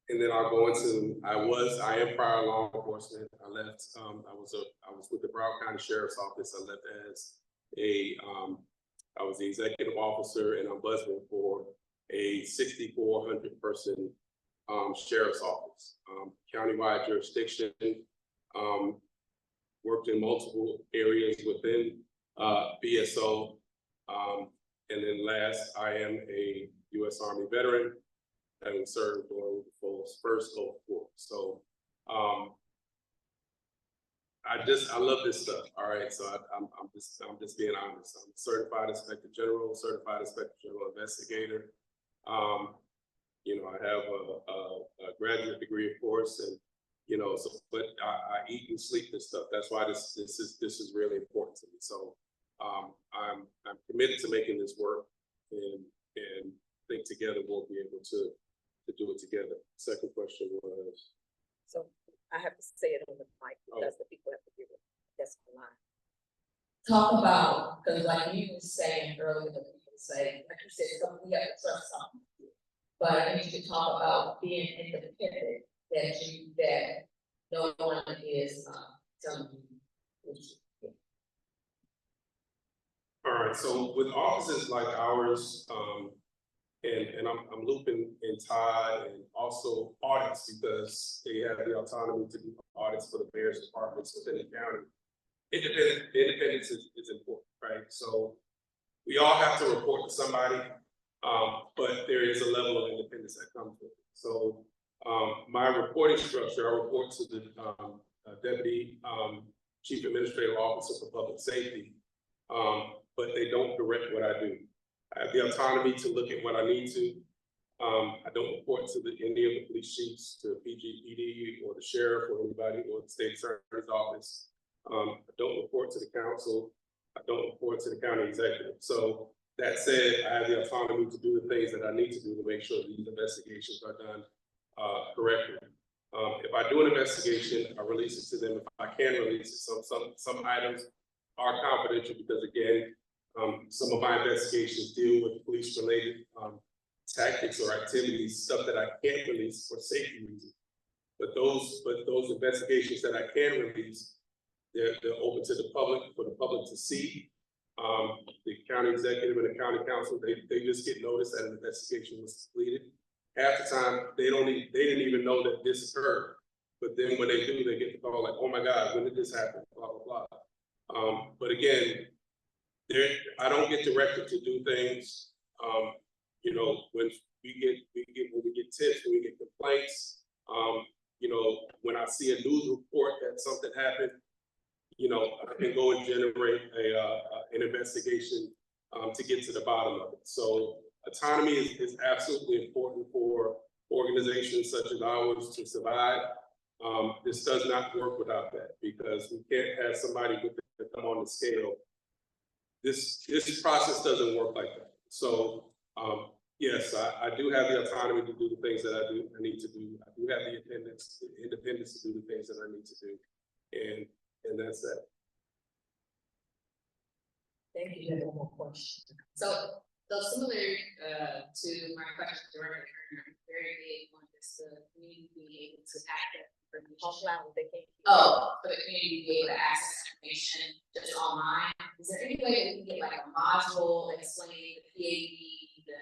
And then I'll go into, I am prior law enforcement. I left, I was with the Broward County Sheriff's Office. I left as I was the executive officer and ombudsman for a 6,400 person sheriff's office, countywide jurisdiction, worked in multiple areas within BSO. And then last, I am a U.S. Army veteran, having served on the first Gulf War. So I love this stuff. All right, so I'm just being honest. I'm a certified inspector general, certified inspector general investigator. I have a graduate degree, of course, and but I eat and sleep this stuff. That's why this is really important to me. So I'm committed to making this work, and think together we'll be able to do it together. Second question was. So I have to say it on the mic because the people have to hear it. That's the line. Talk about, because like you were saying earlier, that people say, like you said, we have to trust something. But I need you to talk about being independent, that no one is telling you. All right, so with offices like ours, and I'm looping in Todd and also audits, because they have the autonomy to do audits for the various departments within the county. Independence is important, right? So we all have to report to somebody, but there is a level of independence that comes with it. So my reporting structure, I report to the Deputy Chief Administrative Officer for Public Safety, but they don't direct what I do. I have the autonomy to look at what I need to. I don't report to any of the police chiefs, to PGPD or the sheriff or anybody, or the state attorney's office. I don't report to the council. I don't report to the county executive. So that said, I have the autonomy to do the things that I need to do to make sure these investigations are done correctly. If I do an investigation, I release it to them. If I can release it, some items are confidential because, again, some of my investigations deal with police-related tactics or activities, stuff that I can't release for safety reasons. But those investigations that I can release, they're open to the public, for the public to see. The county executive and the county council, they just get notice that an investigation was completed. Half the time, they didn't even know that this occurred. But then when they do, they get the call like, oh my God, when did this happen? Blah, blah, blah. But again, I don't get directed to do things. When we get tips, when we get complaints, when I see a news report that something happened, I can go and generate an investigation to get to the bottom of it. So autonomy is absolutely important for organizations such as ours to survive. This does not work without that, because we can't have somebody with the thumb on the scale. This process doesn't work like that. So yes, I do have the autonomy to do the things that I need to do. I do have the independence to do the things that I need to do, and that's that. Thank you. You have one more question. So similar to my question directly, very big on this, the community being able to access information. Offline, they can't. Oh, for the community to be able to access information just online. Is there any way that we can get like a module explaining the PAB, the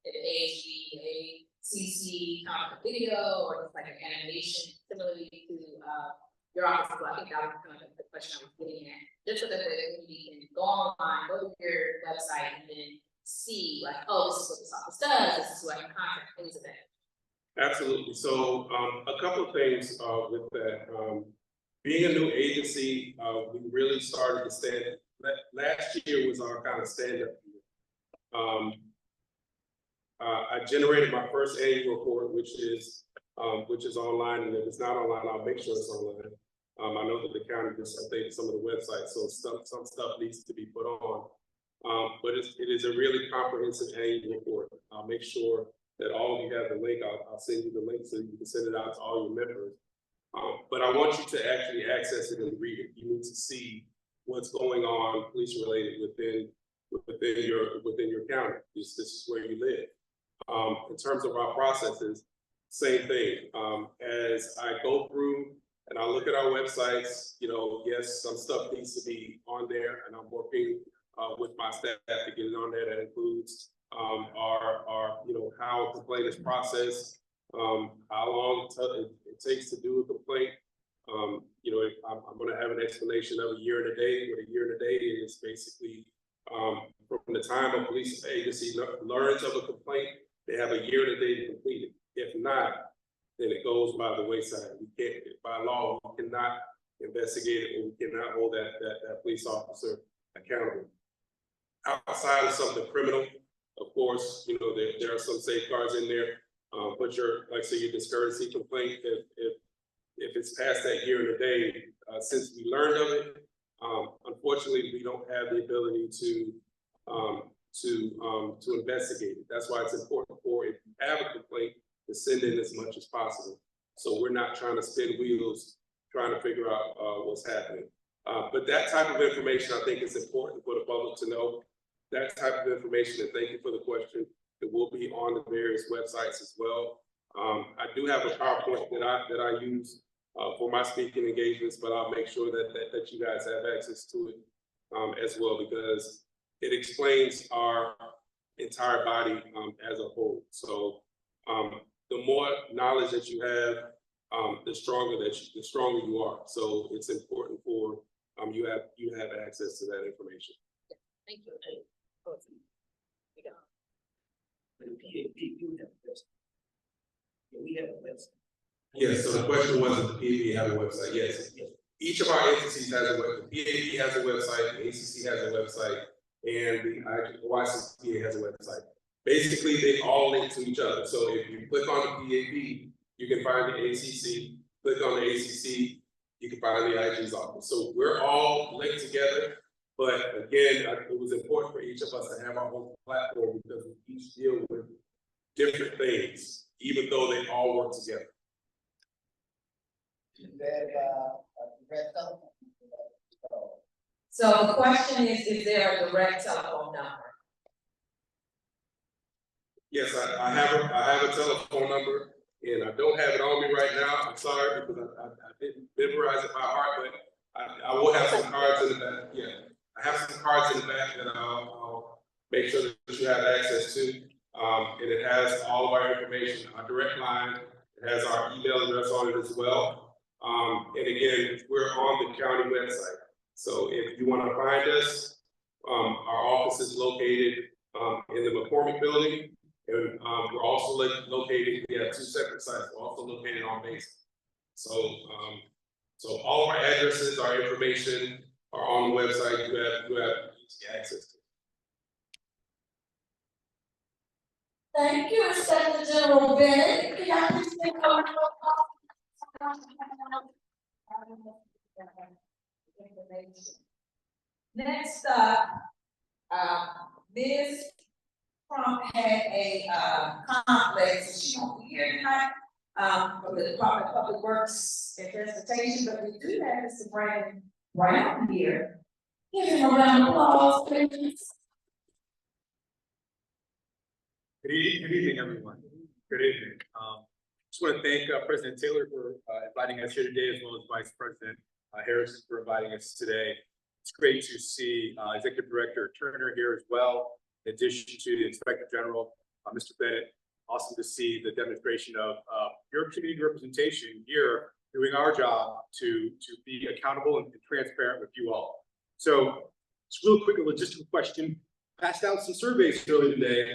AHG, the ACC kind of video, or just like an animation similarly to your office? So I think that was kind of the question I was getting at. Just so that the community can go online, go to your website, and then see like, oh, this is what this office does, this is who I can contact, things of that. Absolutely. So a couple of things with that. Being a new agency, we really started to stand. Last year was our kind of stand-up year. I generated my first annual report, which is online, and if it's not online, I'll make sure it's online. I know that the county just updated some of the websites, so some stuff needs to be put on. But it is a really comprehensive annual report. I'll make sure that all of you have the link. I'll send you the link so you can send it out to all your members. But I want you to actually access it and read it. You need to see what's going on police related within your county. This is where you live. In terms of our processes, same thing. As I go through and I look at our websites, yes, some stuff needs to be on there, and I'm working with my staff to get it on there. That includes our how a complaint is processed, how long it takes to do a complaint. I'm going to have an explanation of a year and a day. What a year and a day is basically from the time a police agency learns of a complaint, they have a year and a day to complete it. If not, then it goes by the wayside. We can't, by law, we cannot investigate it, or we cannot hold that police officer accountable. Outside of something criminal, of course, there are some safeguards in there. But your discourtesy complaint, if it's past that year and a day, since we learned of it, unfortunately, we don't have the ability to investigate it. That's why it's important for, if you have a complaint, to send in as much as possible. So we're not trying to spin wheels, trying to figure out what's happening. But that type of information, I think, is important for the public to know. That type of information, and thank you for the question, it will be on the various websites as well. I do have a PowerPoint that I use for my speaking engagements, but I'll make sure that you guys have access to it as well, because it explains our entire body as a whole. So the more knowledge that you have, the stronger you are. So it's important for you have access to that information. Thank you. We have a website. Yes, so the question was, does the PAB have a website? Yes. Each of our agencies has a website. The PAB has a website, the ACC has a website, and the YCCA has a website. Basically, they all link to each other. So if you click on the PAB, you can find the ACC. Click on the ACC, you can find the IG's office. So we're all linked together. But again, it was important for each of us to have our own platform, because we each deal with different things, even though they all work together. So the question is there a direct telephone number? Yes, I have a telephone number, and I don't have it on me right now. I'm sorry, because I didn't memorize it by heart, but I will have some cards in the back. Yeah, I have some cards in the back that I'll make sure that you have access to. And it has all of our information, our direct line. It has our email address on it as well. And again, we're on the county website. So if you want to find us, our office is located in the McCormick building. And we're also located, we have two separate sites. We're also located on Mason. So all of our addresses, our information are on the website. You have easy access to. Thank you, Inspector General Bennett. Can y'all please take over? Next up, Ms. Crump had a, conflict, so she won't be here tonight, from the Department of Public Works and Transportation, but we do have Mr. Brandon Brown here. Give him a round of applause, please. Good evening, everyone. Good evening. Just want to thank President Taylor for inviting us here today, as well as Vice President Harrison for inviting us today. It's great to see Executive Director Turner here as well, in addition to the Inspector General, Mr. Bennett. Awesome to see the demonstration of your community representation here, doing our job to be accountable and transparent with you all. So, just real quick, a logistical question. Passed out some surveys earlier today.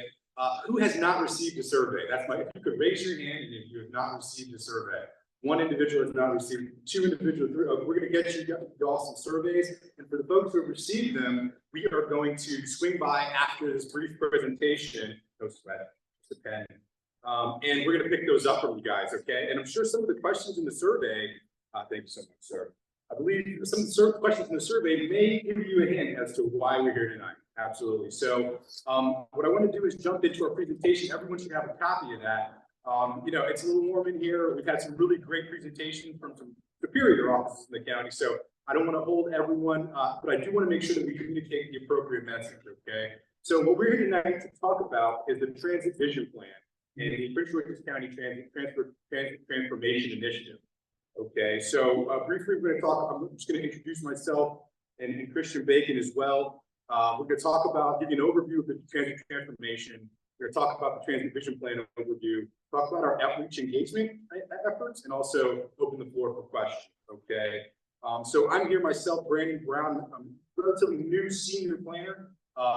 Who has not received a survey? That's if you could raise your hand and if you have not received a survey. One individual has not received, two individuals, we're going to get you all some surveys. And for the folks who have received them, we are going to swing by after this brief presentation. No sweat, just a pen. And we're going to pick those up from you guys, okay? And I'm sure some of the questions in the survey, thank you so much, sir. I believe some of the questions in the survey may give you a hint as to why we're here tonight. Absolutely. So what I want to do is jump into our presentation. Everyone should have a copy of that. You know, it's a little warm in here. We've had some really great presentations from some superior offices in the county. So I don't want to hold everyone, but I do want to make sure that we communicate the appropriate message, okay? So what we're here tonight to talk about is the Transit Vision Plan and the Prince George's County Transit Transformation Initiative. Okay, so briefly, we're going to talk, I'm just going to introduce myself and Christian Bacon as well. We're going to talk about, give you an overview of the transit transformation. We're going to talk about the transit vision plan overview, talk about our outreach engagement efforts, and also open the floor for questions, okay? So I'm here myself, Brandon Brown. I'm a relatively new senior planner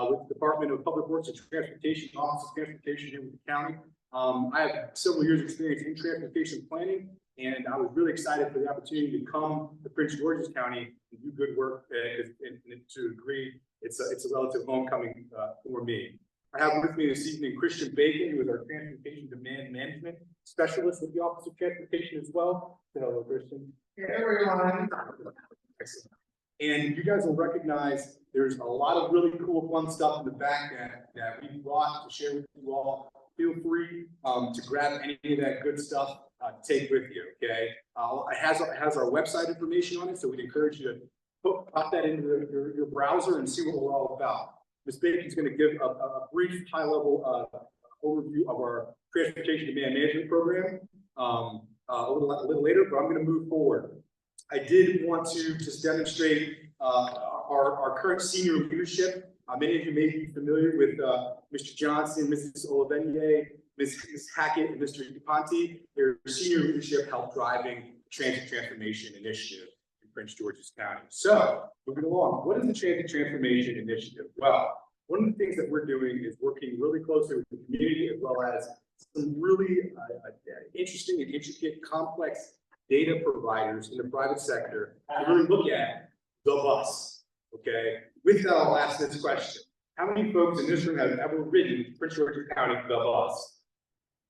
with the Department of Public Works and Transportation, Office of Transportation here with the county. I have several years experience in transportation planning, and I was really excited for the opportunity to come to Prince George's County and do good work, and to agree, it's a relative homecoming for me. I have with me this evening Christian Bacon, who is our Transportation Demand Management Specialist with the Office of Transportation as well. Hello, Christian. Hey, everyone. Excellent. And you guys will recognize there's a lot of really cool, fun stuff in the back that we brought to share with you all. Feel free to grab any of that good stuff to take with you, okay? It has our website information on it, so we'd encourage you to pop that into your browser and see what we're all about. Ms. Bacon's going to give a brief, high-level overview of our Transportation Demand Management Program a little later, but I'm going to move forward. I did want to just demonstrate our current senior leadership. Many of you may be familiar with Mr. Johnson, Mrs. Olivenier, Ms. Hackett, and Mr. DuPonte. Their senior leadership helped driving the Transit Transformation Initiative in Prince George's County. So, moving along, what is the Transit Transformation Initiative? Well, one of the things that we're doing is working really closely with the community, as well as some really interesting and intricate, complex data providers in the private sector to really look at the bus, okay? With that, I'll ask this question. How many folks in this room have ever ridden Prince George's County the bus?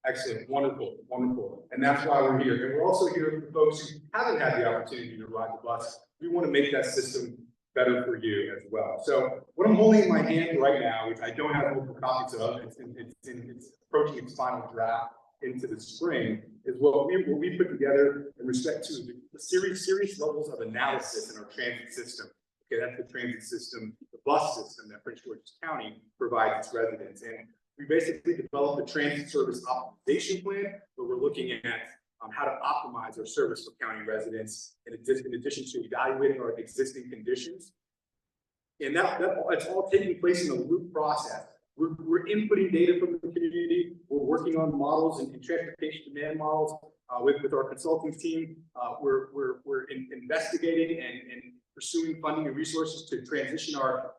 Excellent, wonderful, wonderful. And that's why we're here. And we're also here for folks who haven't had the opportunity to ride the bus. We want to make that system better for you as well. So what I'm holding in my hand right now, which I don't have multiple copies of, it's approaching its final draft into the spring, is what we put together in respect to the serious levels of analysis in our transit system. Okay, that's the transit system, the bus system that Prince George's County provides its residents. And we basically developed a transit service optimization plan where we're looking at how to optimize our service for county residents in addition to evaluating our existing conditions. And that's all taking place in a loop process. We're inputting data from the community. We're working on models and transportation demand models with our consulting team. We're investigating and pursuing funding and resources to transition our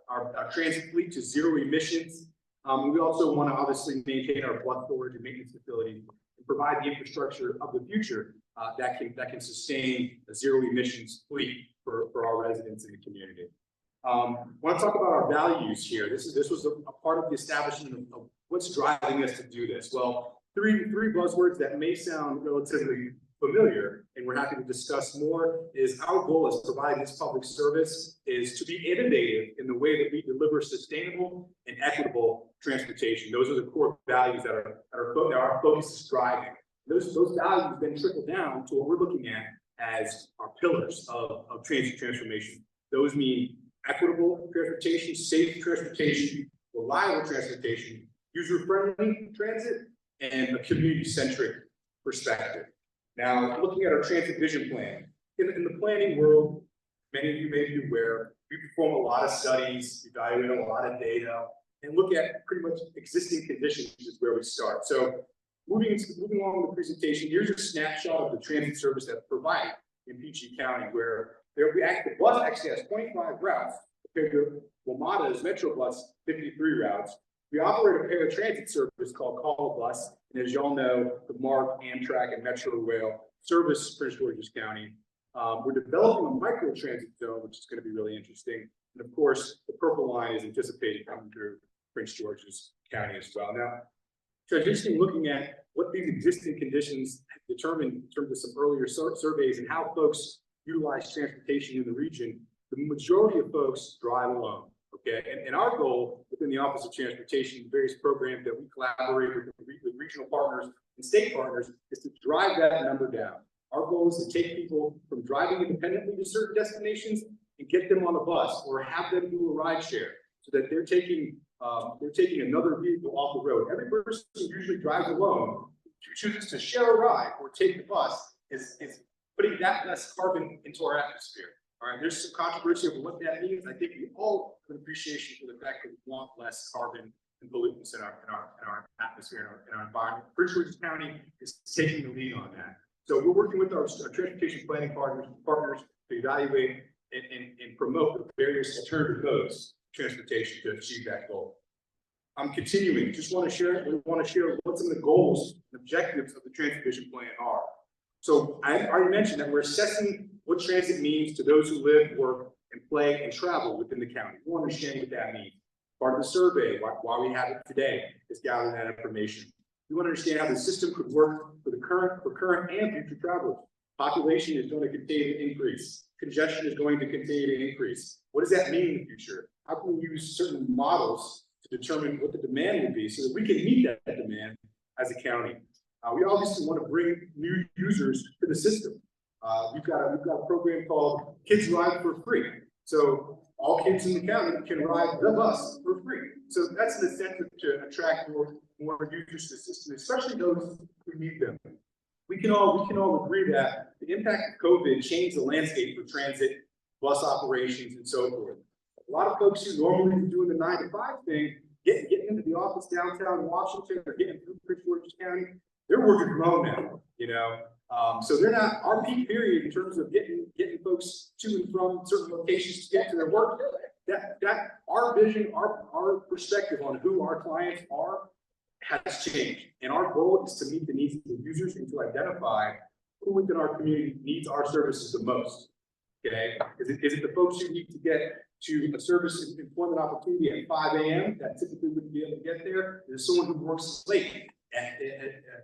transit fleet to zero emissions. We also want to obviously maintain our bus storage and maintenance facilities and provide the infrastructure of the future that can sustain a zero emissions fleet for our residents in the community. I want to talk about our values here. This was a part of the establishment of what's driving us to do this? Well, three buzzwords that may sound relatively familiar, and we're happy to discuss more, is our goal as providing this public service is to be innovative in the way that we deliver sustainable and equitable transportation. Those are the core values that our focus is driving. Those values then trickle down to what we're looking at as our pillars of transit transformation. Those mean equitable transportation, safe transportation, reliable transportation, user-friendly transit, and a community-centric perspective. Now, looking at our transit vision plan, in the planning world, many of you may be aware, we perform a lot of studies, evaluate a lot of data, and look at pretty much existing conditions is where we start. So moving on with the presentation, here's a snapshot of the transit service that's provided in PG County, where the bus actually has 25 routes compared to WMATA's Metrobus 53 routes. We operate a paratransit service called Call Bus, and as y'all know, the MARC, Amtrak, and Metro Rail service Prince George's County. We're developing a micro-transit zone, which is going to be really interesting. And of course, the Purple Line is anticipated coming through Prince George's County as well. Now, transitioning, looking at what these existing conditions determine in terms of some earlier surveys and how folks utilize transportation in the region, the majority of folks drive alone. Okay, and our goal within the Office of Transportation, various programs that we collaborate with regional partners and state partners, is to drive that number down. Our goal is to take people from driving independently to certain destinations and get them on a bus or have them do a ride share, so that they're taking another vehicle off the road. Every person who usually drives alone, who chooses to share a ride or take the bus, is putting that less carbon into our atmosphere. All right, there's some controversy over what that means. I think we all have an appreciation for the fact that we want less carbon and pollutants in our atmosphere, in our environment. Prince George's County is taking the lead on that. So we're working with our transportation planning partners to evaluate and promote the various alternative modes of transportation to achieve that goal. I'm continuing. We want to share what some of the goals and objectives of the transit vision plan are. So I already mentioned that we're assessing what transit means to those who live, work, and play and travel within the county. We understand what that means. Part of the survey, why we have it today, is gathering that information. We want to understand how the system could work for current and future travelers. Population is going to continue to increase. Congestion is going to continue to increase. What does that mean in the future? How can we use certain models to determine what the demand will be so that we can meet that demand as a county? We obviously want to bring new users to the system. We've got a program called Kids Ride for Free. So all kids in the county can ride the bus for free. So that's an incentive to attract more users to the system, especially those who need them. We can all agree that the impact of COVID changed the landscape for transit, bus operations, and so forth. A lot of folks who normally be doing the 9-to-5 thing, getting into the office downtown Washington or getting through Prince George's County, they're working from home now, you know. So they're not our peak period in terms of getting folks to and from certain locations to get to their work. That our vision, our perspective on who our clients are has changed. And our goal is to meet the needs of the users and to identify who within our community needs our services the most. Okay, is it the folks who need to get to a service employment opportunity at 5 a.m. that typically wouldn't be able to get there? Is it someone who works late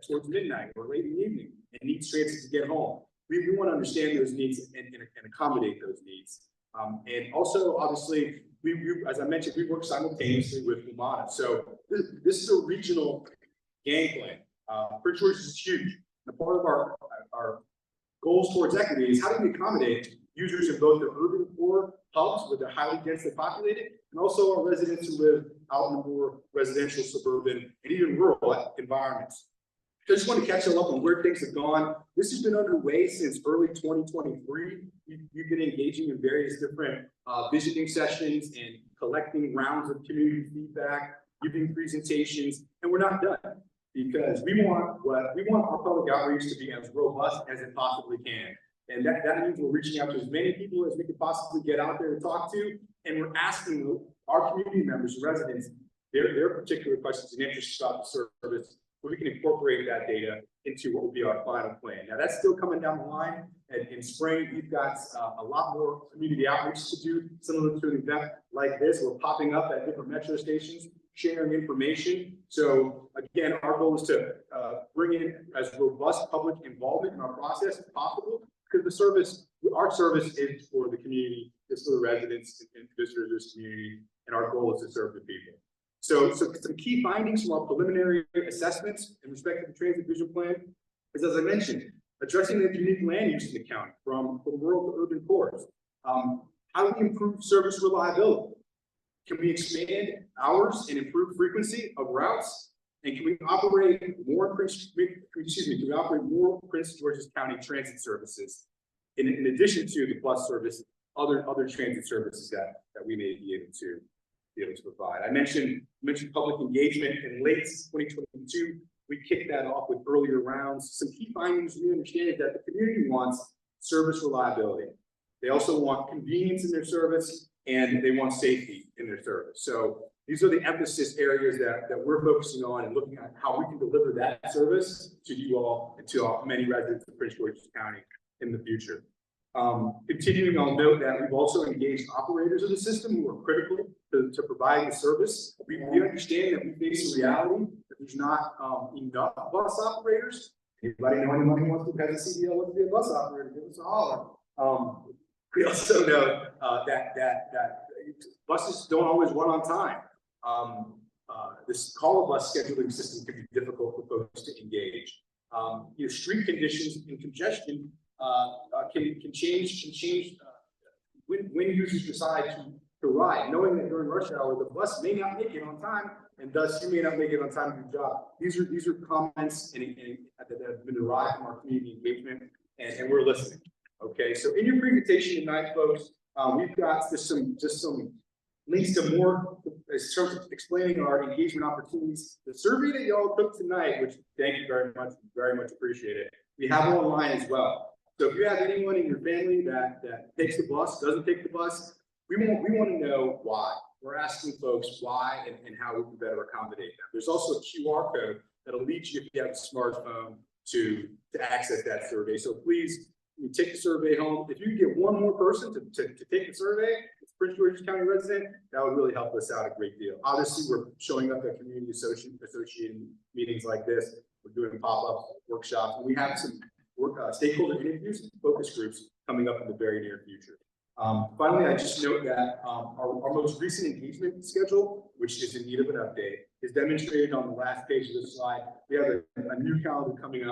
towards midnight or late in the evening and needs transit to get home? We want to understand those needs and accommodate those needs. And also, obviously, we as I mentioned, we work simultaneously with WMATA. So this is a regional game plan. Prince George is huge. And part of our goals towards equity is how do we accommodate users in both the urban core hubs where they're highly densely populated, and also our residents who live out in the more residential, suburban, and even rural environments. I just want to catch you up on where things have gone. This has been underway since early 2023. You've been engaging in various different visiting sessions and collecting rounds of community feedback, giving presentations, and we're not done because we want our public outreach to be as robust as it possibly can. And that means we're reaching out to as many people as we could possibly get out there to talk to, and we're asking our community members and residents their particular questions and interests about the service, where we can incorporate that data into what will be our final plan. Now, that's still coming down the line, and in spring, we've got a lot more community outreach to do, similar to an event like this. We're popping up at different metro stations, sharing information. So again, our goal is to bring in as robust public involvement in our process as possible, because our service is for the community, it's for the residents and visitors of this community, and our goal is to serve the people. So some key findings from our preliminary assessments in respect to the transit vision plan is, as I mentioned, addressing the unique land use in the county from rural to urban cores. How do we improve service reliability? Can we expand hours and improve frequency of routes? And can we operate more Prince George's County transit services in addition to the bus service, other transit services that we may be able to provide? I mentioned public engagement in late 2022. We kicked that off with earlier rounds. Some key findings we understand is that the community wants service reliability. They also want convenience in their service, and they want safety in their service. So these are the emphasis areas that we're focusing on and looking at how we can deliver that service to you all and to many residents of Prince George's County in the future. Continuing, I'll note that we've also engaged operators of the system who are critical to provide the service. We understand that we face a reality that there's not enough bus operators. Anybody know anyone who wants to have a CDL, wants to be a bus operator? Give us a holler. We also know that buses don't always run on time. This call bus scheduling system can be difficult for folks to engage. Street conditions and congestion can change when users decide to ride, knowing that during rush hour the bus may not make it on time, and thus you may not make it on time to your job. These are comments that have been derived from our community engagement, and we're listening. Okay, so in your presentation tonight, folks, we've got just some links to more in terms of explaining our engagement opportunities. The survey that y'all took tonight, which thank you very much appreciate it. We have it online as well. So if you have anyone in your family that takes the bus, doesn't take the bus, we want to know why. We're asking folks why and how we can better accommodate them. There's also a QR code that'll lead you, if you have a smartphone, to access that survey. So please, you take the survey home. If you can get one more person to take the survey, it's Prince George's County resident, that would really help us out a great deal. Obviously, we're showing up at community associated meetings like this. We're doing pop-up workshops, and we have some stakeholder interviews and focus groups coming up in the very near future. Finally, I just note that our most recent engagement schedule, which is in need of an update, is demonstrated on the last page of the slide. We have a new calendar coming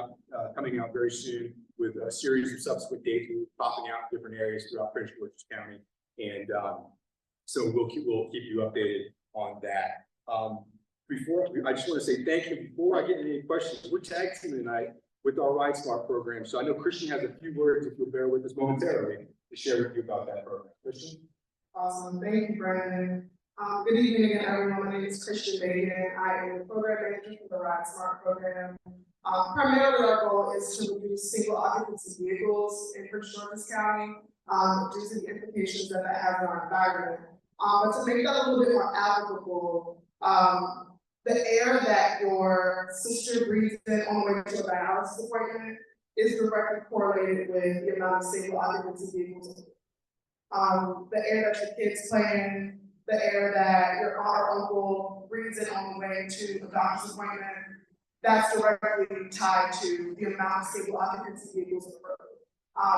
out very soon with a series of subsequent dates popping out in different areas throughout Prince George's County, and so we'll keep you updated on that. I just want to say thank you. Before I get into any questions, we're tag teaming tonight with our Ride Smart program. So I know Christian has a few words, if you'll bear with us momentarily, to share with you about that program. Christian? Awesome. Thank you, Brandon. Good evening again, everyone. My name is Christian Bacon. I am the program manager for the Ride Smart program. Primarily, our goal is to reduce single occupancy vehicles in Prince George's County due to the implications that has on our environment. But to make that a little bit more applicable, the air that your sister breathes in on the way to a dialysis appointment is directly correlated with the amount of single occupancy vehicles. The air that your kids play in, the air that your aunt or uncle breathes in on the way to a doctor's appointment, that's directly tied to the amount of single occupancy vehicles on the road.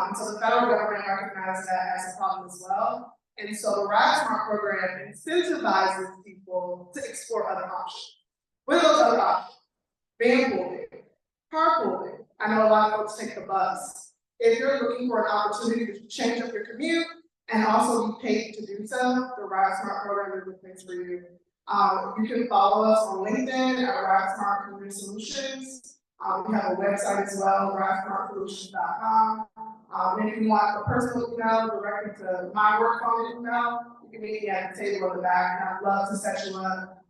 And so the federal government recognizes that as a problem as well. And so the Ride Smart program incentivizes people to explore other options. What are those other options? Vanpooling, carpooling. I know a lot of folks take the bus. If you're looking for an opportunity to change up your commute and also be paid to do so, the Ride Smart program is the place for you. You can follow us on LinkedIn at Ride Smart Community Solutions. We have a website as well, ridesmartsolutions.com. And if you want a personal email directly to my work phone email, you can meet me at the table in the back, and I'd love to set you up.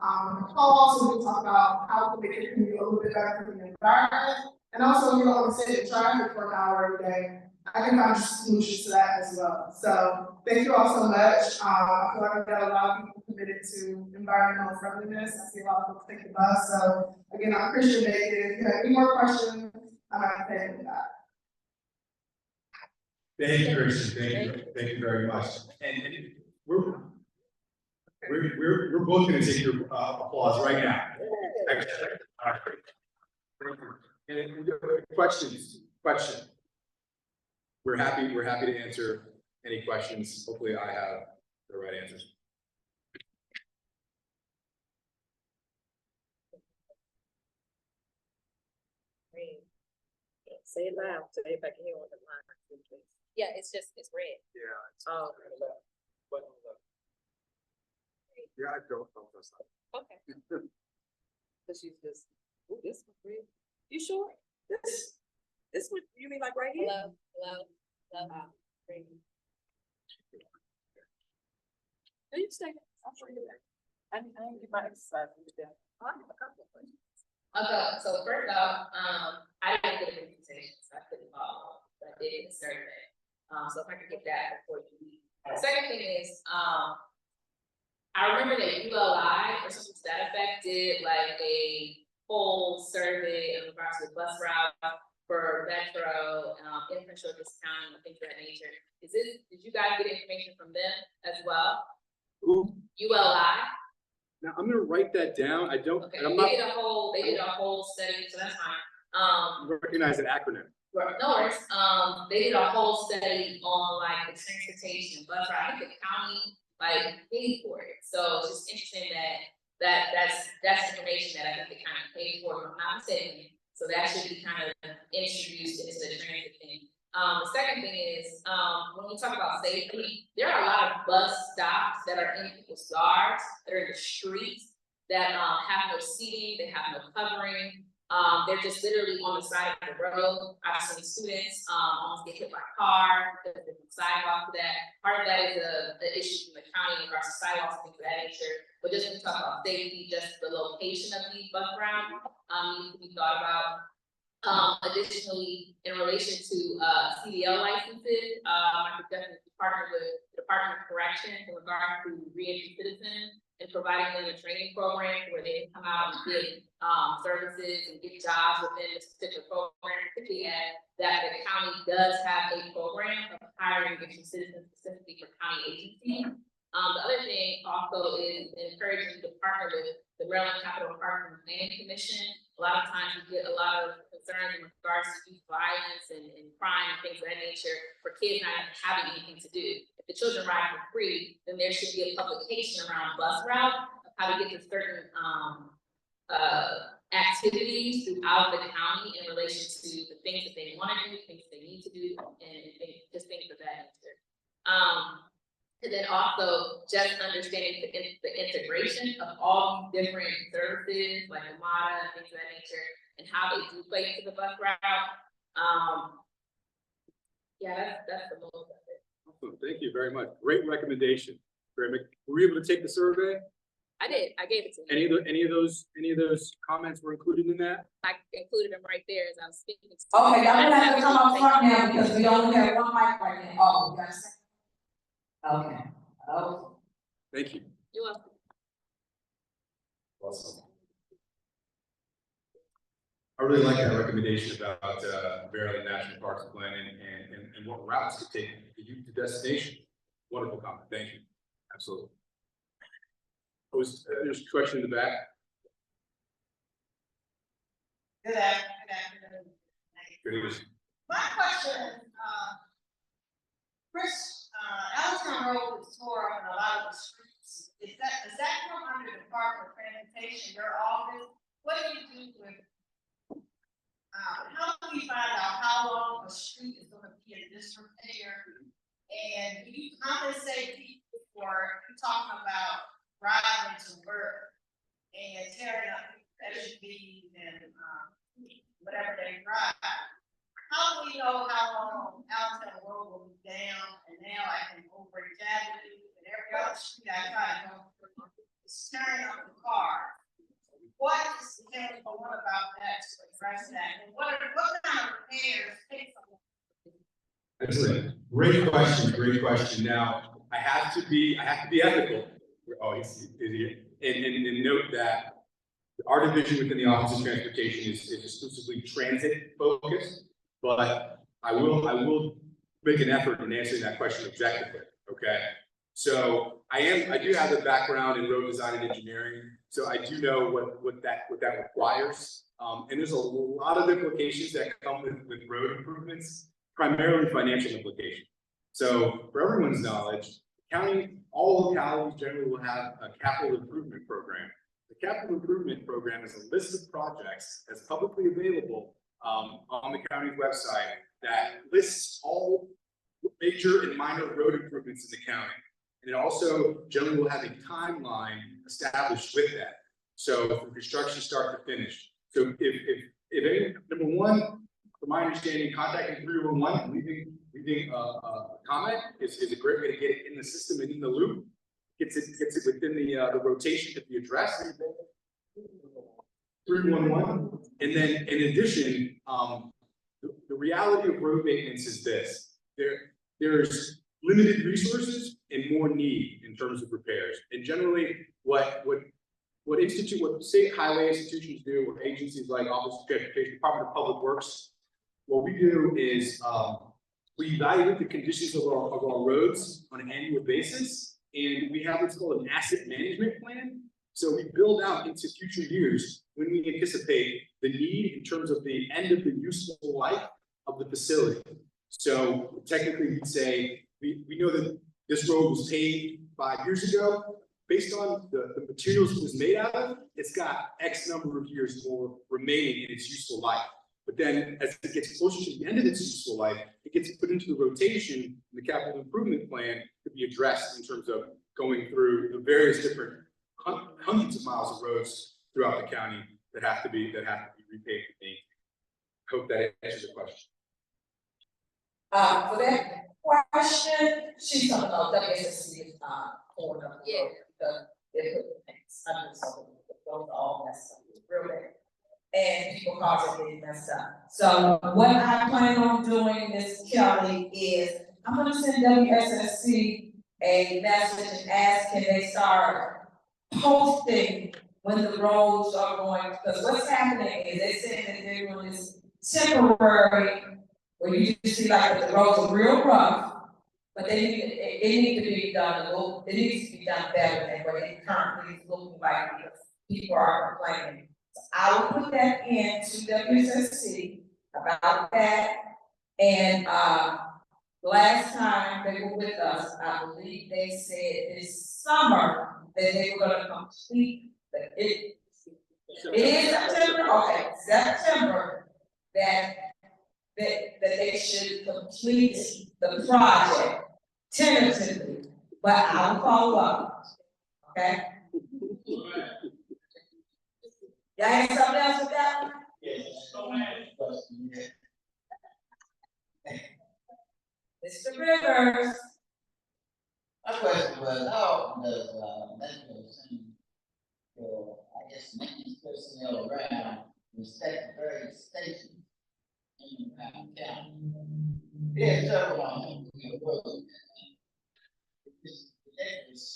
Also, we can talk about how to make your commute a little bit better for the environment. And also, if you don't want to sit in traffic for an hour every day, I can find solutions to that as well. So thank you all so much. I feel like I've got a lot of people committed to environmental friendliness. I see a lot of folks take the bus. So again, I'm Christian Bacon. If you have any more questions, I'm not saying that. Thank you, Christian, thank you very much. And we're both gonna take your applause right now. Excellent. All right. Thank you. And questions? We're happy to answer any questions. Hopefully I have the right answers. Say it loud, so everybody can hear on the line. Yeah, it's red. Yeah. Oh. Yeah, I don't know. Okay. But she's just, ooh, this one red. You sure? This one, you mean like right here? Hello. Green. No, you stay. I'll show you that. I didn't get my exercise with that. I have a couple of questions. Okay, so first off, I didn't get a presentation, so I couldn't follow, but I did get a survey. So if I could get that before you leave. The second thing is, I remember that ULI or something to that effect did like a whole survey in regards to the bus route for Metro, in Prince George's County, and things of that nature. Did you guys get information from them as well? Who? ULI? Now I'm gonna write that down. I don't, Okay, and I'm they not did a whole study, so that's fine. recognize an acronym. No worries, they did a whole study on like the transportation, bus ride, I think the county like paid for it. So it's just interesting that's information that I think the county paid for, if I'm not mistaken. So that should be kind of introduced into the transit thing. The second thing is, when we talk about safety, there are a lot of bus stops that are in people's yards, that are in the streets, that have no seating, they have no covering. They're just literally on the side of the road. I've seen students almost get hit by a car because there's no sidewalk for that. Part of that is the issue from the county in regards to sidewalks and things of that nature. But just when we talk about safety, just the location of these bus routes needs to be thought about. Additionally, in relation to CDL licenses, I could definitely partner with the Department of Corrections in regard to reentry citizens and providing them a training program where they can come out and get services and get jobs within this particular program, particularly as that the county does have a program of hiring reentry citizens specifically for county agencies. The other thing also is encouraging to partner with the Maryland Capital Parks and Planning Commission. A lot of times we get a lot of concerns in regards to youth violence and crime and things of that nature for kids not having anything to do. If the children ride for free, then there should be a publication around bus route of how to get to certain activities throughout the county in relation to the things that they want to do, things they need to do, and just things of that nature. And then also just understanding the integration of all these different services like Amada and things of that nature and how they do play into the bus route. Yeah, that's the most of it. Awesome. Thank you very much. Great recommendation. Were you able to take the survey? I did, I gave it to you. Any of those comments were included in that? I included them right there as I was speaking. Okay, y'all gonna have to come up front now because we only have one mic right now. Oh, we got a second. Okay. Oh. Thank you. You're welcome. Awesome. I really like that recommendation about Maryland National Parks and Planning and what routes to take you to destination. Wonderful comment. Thank you. Absolutely. There's a question in the back. Good afternoon. Good evening. My question is, Chris, Allentown Road is tore up in a lot of the streets. Does that come under the Department of Transportation, your office? What do you do with, how do we find out how long a street is gonna be in disrepair? And do you compensate people for, you talking about driving to work and tearing up SUVs and, whatever they drive? How do we know how long Allentown Road will be down and now I can go over Avenue and every other street I try to go through is tearing up the car? What is the county going about that to address that? And what kind of repairs take some? Excellent. Great question. Great question. Now, I have to be ethical. Oh, he's here. And note that Our division within the Office of Transportation is exclusively transit focused, but I will make an effort in answering that question objectively, okay? So I do have a background in road design and engineering, so I do know what that requires. And there's a lot of implications that come with road improvements, primarily financial implications. So for everyone's knowledge, all localities generally will have a capital improvement program. The capital improvement program is a list of projects that's publicly available on the county's website that lists all major and minor road improvements in the county. And it also generally will have a timeline established with that. So from construction start to finish. So if any, number one, from my understanding, contacting 311 and leaving a comment is a great way to get it in the system and in the loop. Gets it within the rotation to be addressed. 311. And then in addition, the reality of road maintenance is this: there's limited resources and more need in terms of repairs. And generally, what state highway institutions do, what agencies like Office of Transportation, Department of Public Works, what we do is we evaluate the conditions of our roads on an annual basis. And we have what's called an asset management plan. So we build out into future years when we anticipate the need in terms of the end of the useful life of the facility. So technically we'd say, we know that this road was paved 5 years ago. Based on the materials it was made out of, it's got X number of years more remaining in its useful life. But then as it gets closer to the end of its useful life, it gets put into the rotation in the capital improvement plan to be addressed in terms of going through the various different hundreds of miles of roads throughout the county that have to be repaved and maintained. Hope that answers the question. For that question, she's talking about WSSC, for the things, those all messed up, real bad. And people cause it getting messed up. So what I plan on doing, Ms. Kelly, is I'm gonna send WSSC a message and ask, can they start posting when the roads are going, because what's happening is they're saying that they're doing this temporary, where you just see like the roads are real rough, but it needs to be done it needs to be done better than what it currently is looking like because people are complaining. I will put that into WSSC about that. And last time they were with us, I believe they said this summer that they were gonna complete it is September, okay, September, that they should complete the project tentatively, but I will follow up, okay? Y'all have something else with that one? Yes. Mr. Rivers. My question was, how does Metro send your, I guess, maintenance personnel around inspect the various stations in around town? There's several on the road. It's ridiculous.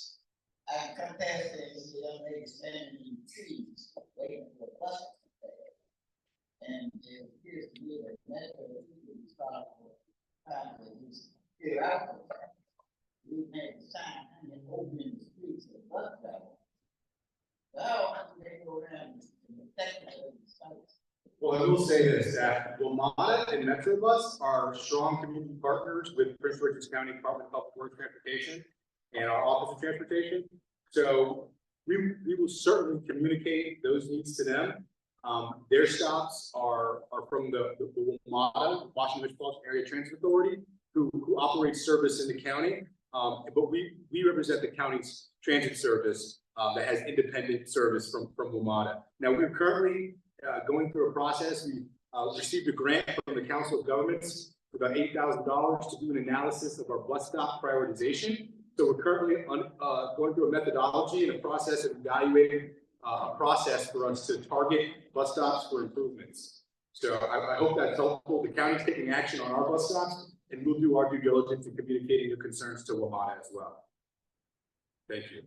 I come past there and see young ladies standing in trees waiting for a bus to there. And it appears to me that Metro is responsible for trying to clear out the fact. We made the sign and opening the streets of the bus travel. How do they go around and protect the sites? Well, I will say this, that WMATA and Metrobus are strong community partners with Prince George's County Department of Public Works Transportation and our Office of Transportation. So we will certainly communicate those needs to them. Their stops are from the WMATA, Washington Metropolitan Area Transit Authority, who operates service in the county. But we represent the county's transit service that has independent service from WMATA. Now we're currently going through a process. We received a grant from the Council of Governments for about $8,000 to do an analysis of our bus stop prioritization. So we're currently going through a methodology and a process of evaluating a process for us to target bus stops for improvements. So I hope that's helpful. The county's taking action on our bus stops, and we'll do our due diligence in communicating the concerns to WMATA as well. Thank you.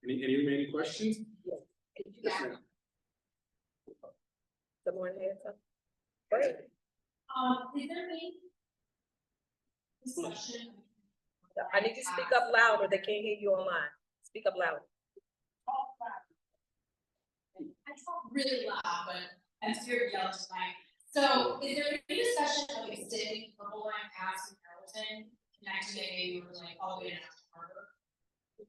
Any remaining questions? Yes, ma'am. Someone had something? Go ahead. Is there any discussion? I need you to speak up louder. They can't hear you online. Speak up louder. I talk really loud, but I'm scared to yell tonight. So is there any discussion of extending purple line past Carrollton, connecting it maybe with like all the way down to Harbor?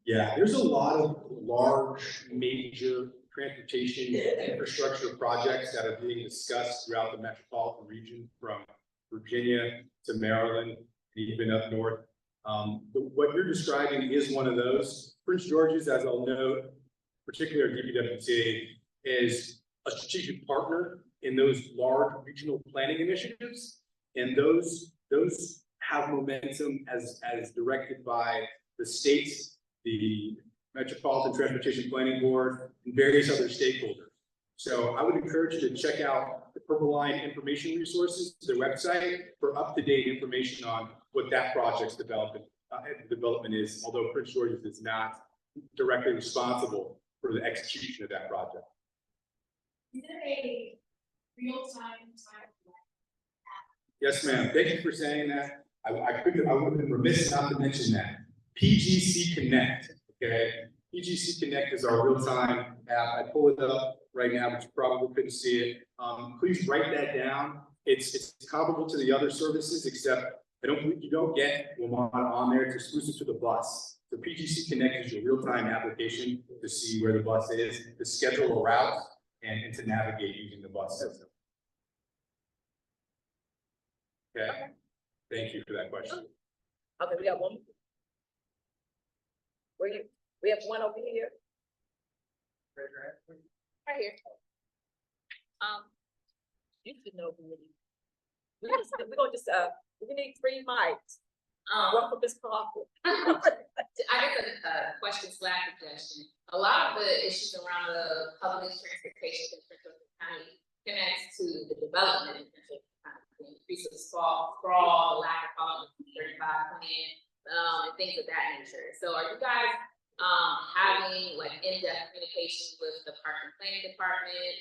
Yeah, there's a lot of large, major transportation infrastructure projects that are being discussed throughout the metropolitan region, from Virginia to Maryland, and even up north. But what you're describing is one of those. Prince George's, as I'll note, particularly our DPWTA, is a strategic partner in those large regional planning initiatives. And those have momentum as directed by the states, the Metropolitan Transportation Planning Board, and various other stakeholders. So I would encourage you to check out the Purple Line information resources, their website, for up-to-date information on what that project's development is, although Prince George's is not directly responsible for the execution of that project. Is there a real-time time? Yes, ma'am. Thank you for saying that. I would have been remiss not to mention that. PGC Connect, okay? PGC Connect is our real-time app. I pull it up right now, but you probably couldn't see it. Please write that down. It's comparable to the other services, except you don't get WMATA on there. It's exclusive to the bus. So PGC Connect is your real-time application to see where the bus is, to schedule a route, and to navigate using the bus system. Okay. Thank you for that question. Okay, we got one. Where you? We have one over here. Right here. You should know who it is. We're gonna just we need 3 mics. One for Ms. Parker. I guess a question / suggestion. A lot of the issues around the public transportation in Prince George's County connects to the development in Prince George's County, the increase of sprawl, the lack of following the 35 plan, and things of that nature. So are you guys having like in-depth communication with the Park and Planning Department,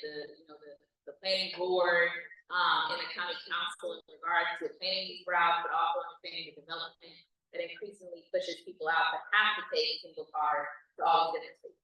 the planning board, and the county council in regards to planning these routes, but also understanding the development that increasingly pushes people out to have to take single cars to all these different states?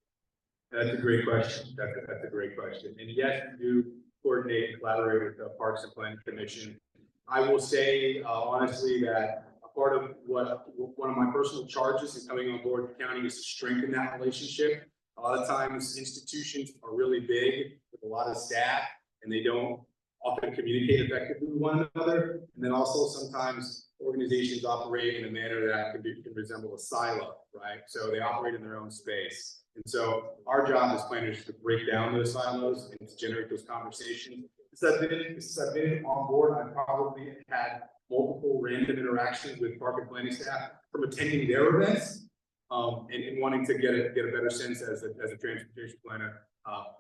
That's a great question. That's a great question. And yes, we do coordinate and collaborate with the Parks and Planning Commission. I will say honestly that a part of one of my personal charges in coming on board the county is to strengthen that relationship. A lot of times institutions are really big with a lot of staff, and they don't often communicate effectively with one another. And then also sometimes organizations operate in a manner that can resemble a silo, right? So they operate in their own space. And so our job as planners is to break down those silos and to generate those conversations. Since I've been on board, I've probably had multiple random interactions with park and planning staff from attending their events and wanting to get a better sense as a transportation planner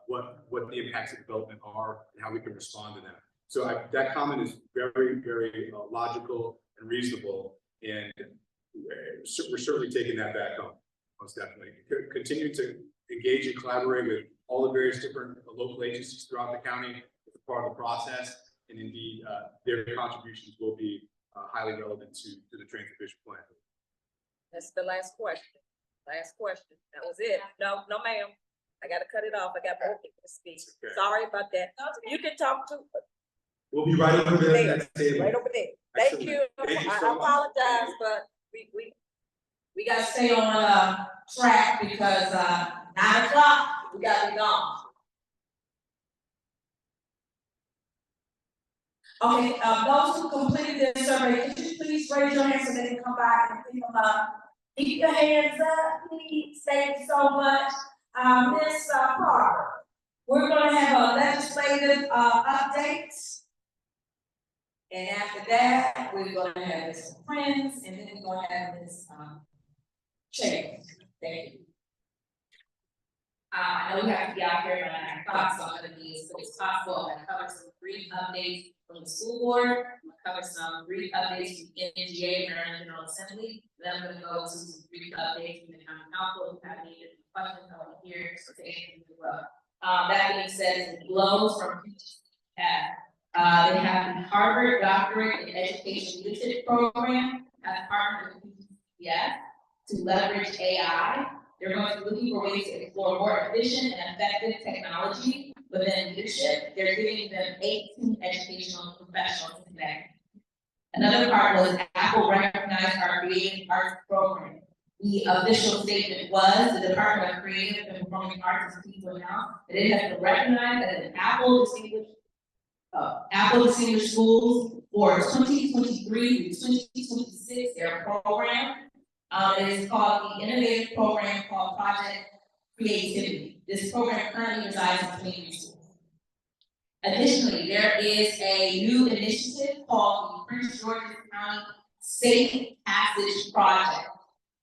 what the impacts of development are and how we can respond to them. So that comment is very, very logical and reasonable, and we're certainly taking that back home, most definitely. Continue to engage and collaborate with all the various different local agencies throughout the county as a part of the process, and indeed their contributions will be highly relevant to the transportation plan. That's the last question. Last question. That was it. No, ma'am. I gotta cut it off. I got more people to speak. Okay. Sorry about that. You can talk to. We'll be right over there. Next table. Right over there. Thank Excellent. you. Thank you I so much. apologize, but We gotta stay on, track because, 9 o'clock, we gotta be gone. Okay, those who completed their survey, could you please raise your hand so they can come by and pick them up? Keep your hands up, please. Thank you so much. Ms. Parker, we're gonna have a legislative, update. And after that, we're gonna have Ms. Prince, and then we're gonna have Ms. Chase. Thank you. I know we have to be out here by 9 o'clock, so I'm gonna be as quick as possible. I'm gonna cover some brief updates from the school board. I'm gonna cover some brief updates from NGA, Maryland General Assembly. Then I'm gonna go to some brief updates from the county council. If you have any questions, I want to hear so to answer them as well. That being said, the blows from They have the Harvard Doctorate in Education Leadership Program as partnered with CSCA to leverage AI. They're going to be looking for ways to explore more efficient and effective technology within leadership. They're giving them 18 educational professionals to connect. Another part was Apple recognized our creative arts program. The official statement was the Department of Creative and Performing Arts is pleased to announce that it has been recognized as an Apple Distinguished Schools for 2023 through 2026, their program. It is called the innovative program called Project Creativity. This program currently resides in community schools. Additionally, there is a new initiative called the Prince George's County Safe Passage Project.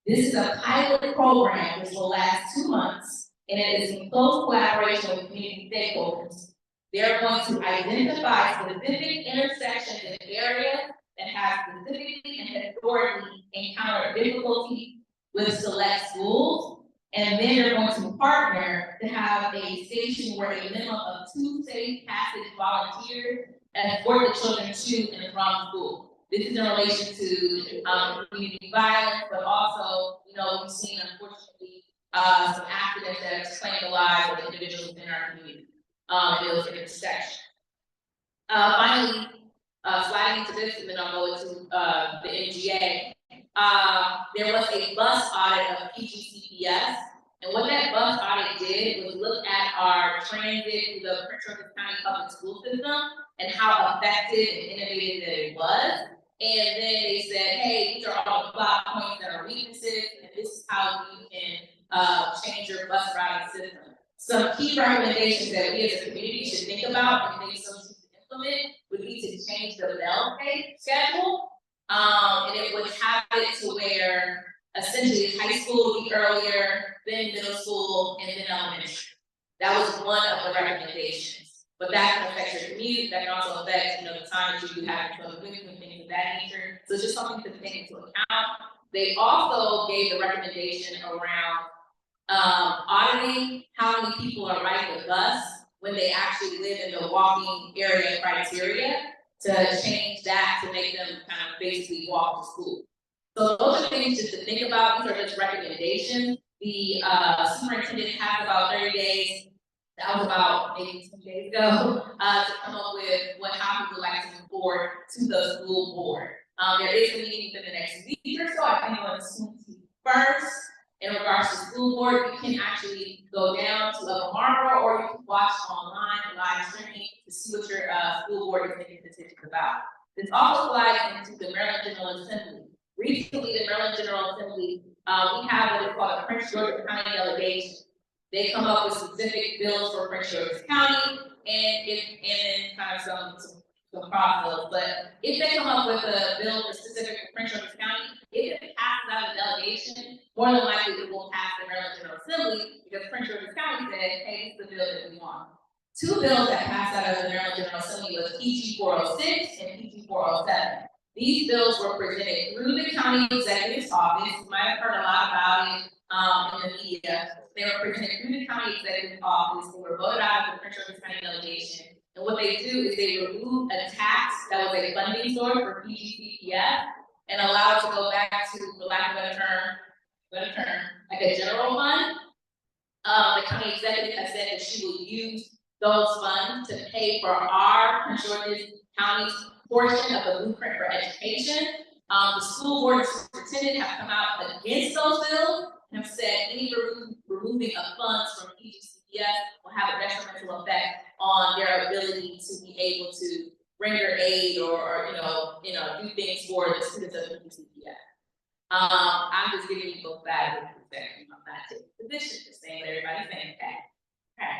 This is a pilot program which will last 2 months, and it is in close collaboration with community stakeholders. They're going to identify specific intersections and areas that have specifically and historically encountered difficulty with select schools, and then they're going to partner to have a station where a minimum of 2 safe passage volunteers escort the children to and from school. This is in relation to community violence, but also, we've seen, unfortunately, some accidents that have claimed the lives of individuals in our community. In those intersections. Finally, sliding into this, and then I'll go into the MGA. There was a bus audit of PGCPS, and what that bus audit did was look at our transit through the Prince George's County public school system and how effective and innovative that it was. And then they said, hey, these are all the plot points that are weaknesses, and this is how you can change your bus routing system. Some key recommendations that we as a community should think about and maybe some to implement would be to change the bell pay schedule. And it would have it to where essentially high school would be earlier, then middle school, and then elementary. That was one of the recommendations. But that can affect your commute, that can also affect, the time that you have to go moving and things of that nature. So it's just something to take into account. They also gave the recommendation around auditing how many people are riding the bus when they actually live in the walking area criteria to change that to make them kind of basically walk to school. So those are things just to think about. These are just recommendations. The superintendent has about 30 days. That was about maybe 2 days ago to come up with how we would like to move forward to the school board. There is a meeting within the next week or so. I think on the 21st. In regards to school board, you can actually go down to Upper Marlboro, or you can watch online live streaming to see what your school board is making decisions about. This also applies into the Maryland General Assembly. Recently, the Maryland General Assembly, we have what is called a Prince George's County delegation. They come up with specific bills for Prince George's County, and kind of some process. But if they come up with a bill for specific for Prince George's County, if it passes out of the delegation, more than likely it will pass the Maryland General Assembly because Prince George's County said, hey, this is the bill that we want. 2 bills that passed out of the Maryland General Assembly was PG 406 and PG 407. These bills were presented through the county executive's office. You might have heard a lot about it in the media. They were presented through the county executive's office. They were voted out of the Prince George's County delegation. And what they do is they remove a tax that was a funding source for PGCPS and allow it to go back to, for lack of a better term, like a general fund. The county executive has said that she will use those funds to pay for our Prince George's County's portion of the blueprint for education. The school board and superintendent have come out against those bills and have said any removing of funds from PGCPS will have a detrimental effect on their ability to be able to render aid or do things for the students of PGCPS. I'm just giving you both sides of the perspective. I'm not taking a position, just saying what everybody's saying. Okay.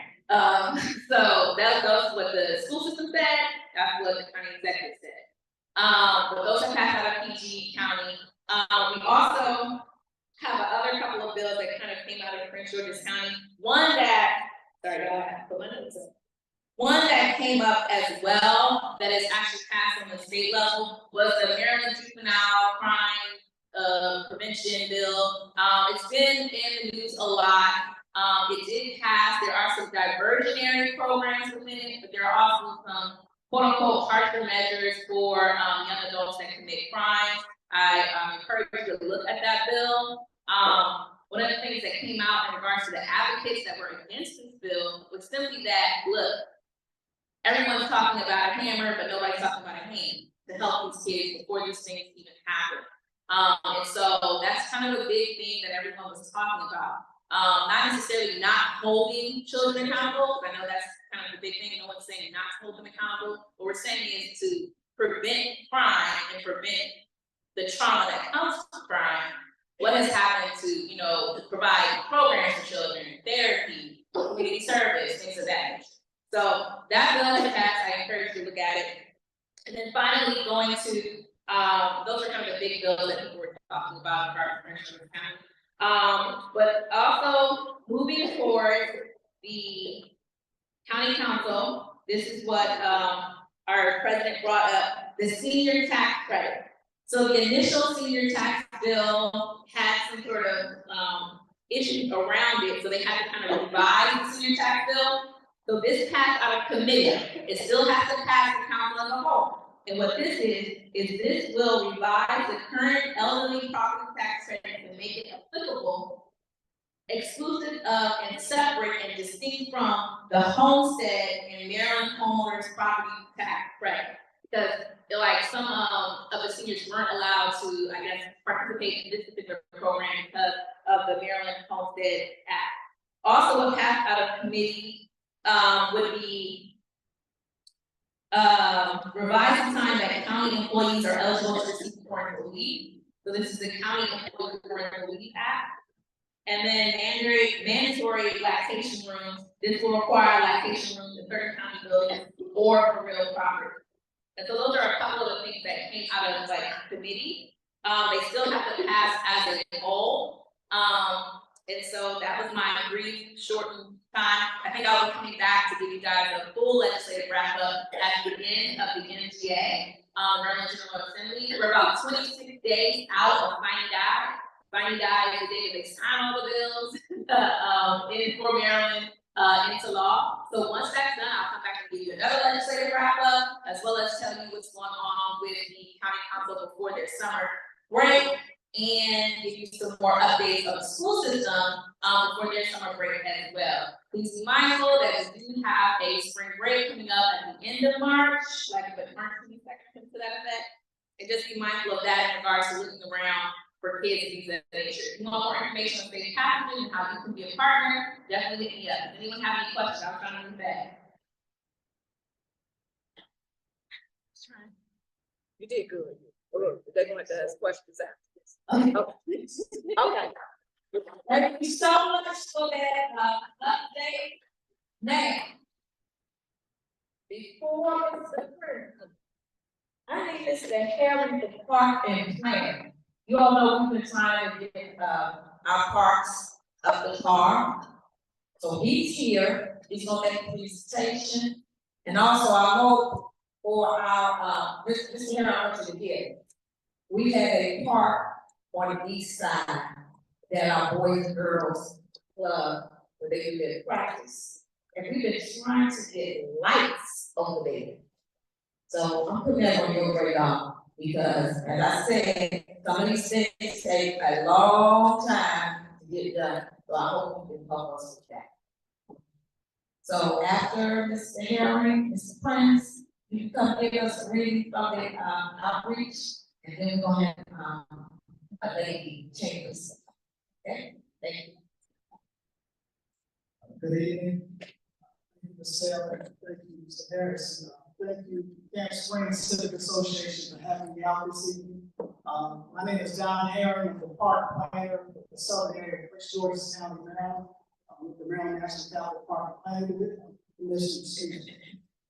So that's what the school system said. That's what the county executive said. But those are passed out of PG County. We also have another couple of bills that kind of came out of Prince George's County. One that came up as well that is actually passed on the state level was the Maryland Juvenile Crime Prevention Bill. It's been in the news a lot. It did pass. There are some diversionary programs within it, but there are also some quote-unquote harsher measures for, young adults that commit crimes. I encourage you to look at that bill. One of the things that came out in regards to the advocates that were against this bill was simply that, look, everyone's talking about a hammer, but nobody's talking about a hand to help these kids before these things even happen. And so that's kind of a big thing that everyone was talking about. Not necessarily not holding children accountable, I know that's kind of the big thing, no one's saying not to hold them accountable. What we're saying is to prevent crime and prevent the trauma that comes from crime. What has happened to, to provide programs for children, therapy, community service, things of that nature. So that bill has passed, I encourage you to look at it. And then finally going to, those are kind of the big bills that people were talking about in regards to county. But also moving forward, the county council, this is what our president brought up, the senior tax credit. So the initial senior tax bill had some sort of issues around it, so they had to kind of revise the senior tax bill. So this passed out of committee. It still has to pass the council as a whole. And what this is this will revise the current elderly property tax credit to make it applicable, exclusive of and separate and distinct from the homestead and Maryland homeowners property tax credit. Because like some of the seniors weren't allowed to, I guess, participate in this particular program because of the Maryland Homestead Act. Also, what passed out of committee would be revised the time that county employees are eligible to receive parental leave. So this is the County Employee Parental Leave Act. And then mandatory lactation rooms. This will require lactation rooms in certain county buildings or for real property. And so those are a couple of the things that came out of committee. They still have to pass as a whole. And so that was my brief, shortened time. I think I'll be coming back to give you guys a full legislative wrap up at the end of the NGA, Maryland General Assembly. We're about 26 days out of finding out. Finding out is the day that they sign all the bills for Maryland into law. So once that's done, I'll come back and give you another legislative wrap up, as well as tell you what's going on with the county council before their summer break, and give you some more updates of the school system before their summer break as well. Please be mindful that we do have a spring break coming up at the end of March, like March 22nd to that effect. And just be mindful of that in regards to looking around for kids and things of that nature. If you want more information on state packaging and how you can be a partner, definitely hit me up. If anyone have any questions, I'm trying to move back. You did good. They're going to ask questions after this. Okay. Okay. Thank you so much for that update. Now, before the prayer, I need Mr. Harry to park and plan. You all know we've been trying to get our parks up the car. So he's here, he's gonna make a presentation. And also I hope for our, Mr. Henry, I want you to get. We have a park on the east side that our boys and girls club, where they do their practice. And we've been trying to get lights over there. So I'm putting that on your radar. Because, as I said, some of these things take a long time to get done, so I hope you can help us with that. So after Mr. Herring, Mr. Prince, you can come give us a reading from the outreach, and then we're gonna have a lady chambers. Okay, thank you. Good evening. Thank you, Ms. Sarah. Thank you, Mr. Harris. Thank you, Camp Springs Civic Association, for having me out this evening. My name is John Herring. I'm the park planner for the southern area of Prince George's County, Maryland, with the Maryland National Capital Park Planning Commission.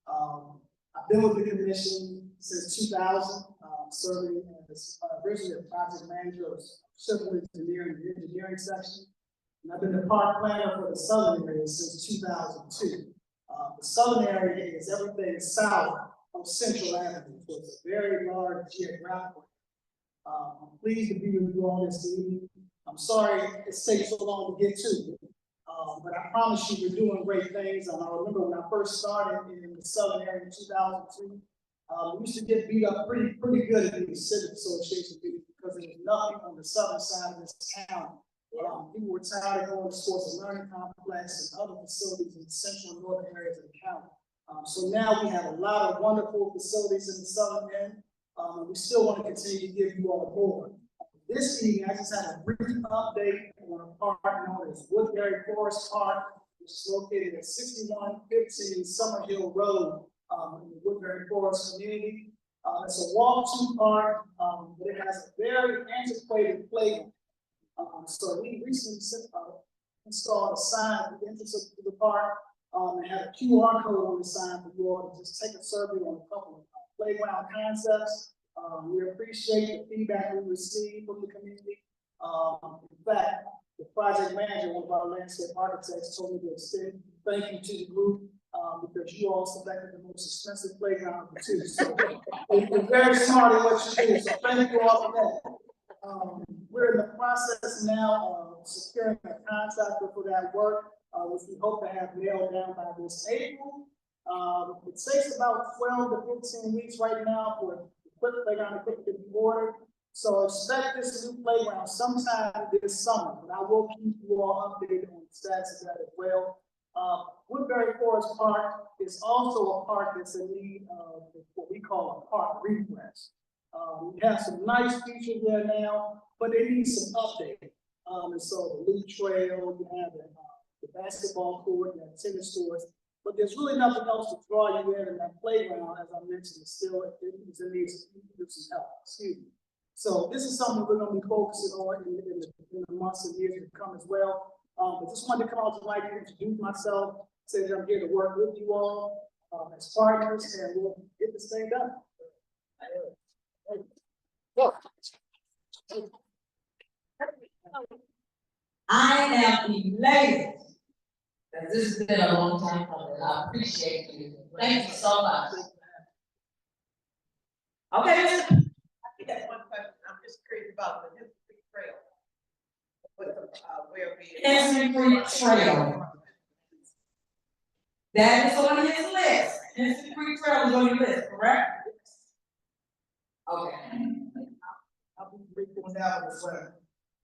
I've been with the commission since 2000, serving as originally a project manager of civil engineering and engineering section. And I've been the park planner for the southern area since 2002. The southern area is everything south of Central Avenue, so it's a very large geographical. I'm pleased to be with you all this evening. I'm sorry it's taken so long to get to you. But I promise you, we're doing great things. I remember when I first started in the southern area in 2002, we used to get beat up pretty good at the civic association meetings because there was nothing on the southern side of this town. People were tired of going to sports and learning complex and other facilities in the central and northern areas of the county. So now we have a lot of wonderful facilities in the southern end. We still want to continue to give you all more. This evening, I just had a brief update on a park known as Woodbury Forest Park, which is located at 6115 Summer Hill Road in the Woodbury Forest community. It's a walk-to park, but it has a very antiquated playground. So we recently installed a sign at the entrance to the park and had a QR code on the sign for you all to just take a survey on a couple of playground concepts. We appreciate the feedback we received from the community. In fact, the project manager, one of our landscape architects, told me to extend thank you to the group because you all selected the most expensive playground of the two. So you're very smart at what you do. So thank you all for that. We're in the process now of securing a contractor for that work, which we hope to have nailed down by this April. It takes about 12 to 15 weeks right now for playground equipment to be ordered. So expect this new playground sometime this summer, but I will keep you all updated on the status of that as well. Woodbury Forest Park is also a park that's in need of what we call a park refresh. We have some nice features there now, but they need some updating. And so the loop trail, you have the basketball court, you have tennis courts, but there's really nothing else to draw you in that playground, as I mentioned, is still it needs some help. Excuse me. So this is something we're going to be focusing on in the months and years to come as well. But just wanted to come out tonight and introduce myself, say that I'm here to work with you all as partners, and we'll get this thing done. I am elated that this has been a long time coming. I appreciate you. Thank you so much. Okay. I got one question. I'm just curious about the history trail. Where we. History Creek Trail. That is on his list. History Creek Trail is on your list, correct? Okay. I'll be brief on that one as well.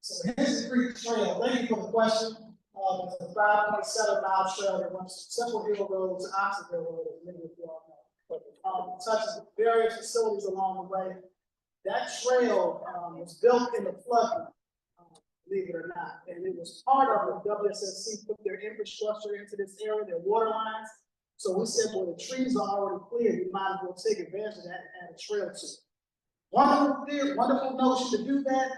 So the History Creek Trail, thank you for the question. It's a 5.7-mile trail that runs from Temple Hill Road to Oxfordville Road, as many of you all know. Touches various facilities along the way. That trail was built in the floodplain, believe it or not, and it was part of the WSSC put their infrastructure into this area, their water lines. So we said, well, the trees are already clear, we might as well take advantage of that and add a trail to it. Wonderful notion to do that.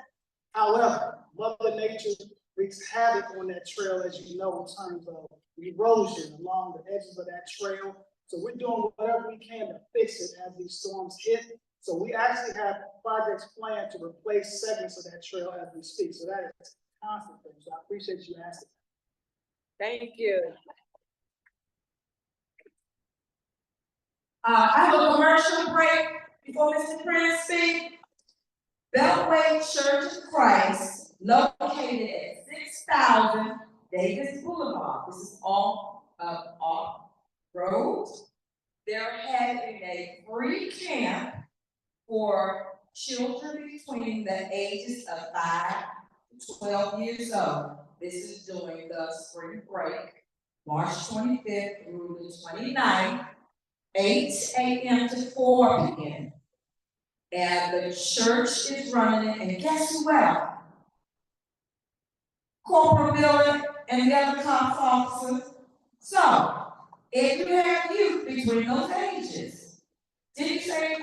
However, Mother Nature wreaks havoc on that trail, as you know, in terms of erosion along the edges of that trail. So we're doing whatever we can to fix it as these storms hit. So we actually have projects planned to replace segments of that trail as we speak. So that is a constant thing. So I appreciate you asking. Thank you. I have a commercial break before Mr. Prince speaks. Beltway Church of Christ, located at 6,000 Davis Boulevard. This is off road. They're having a free camp for children between the ages of 5 to 12 years old. This is during the spring break, March 25th through the 29th, 8 a.m. to 4 p.m. And the church is running it, and guess who else? Corporal Miller and the other cops officers. So, if you have youth between those ages, did you say,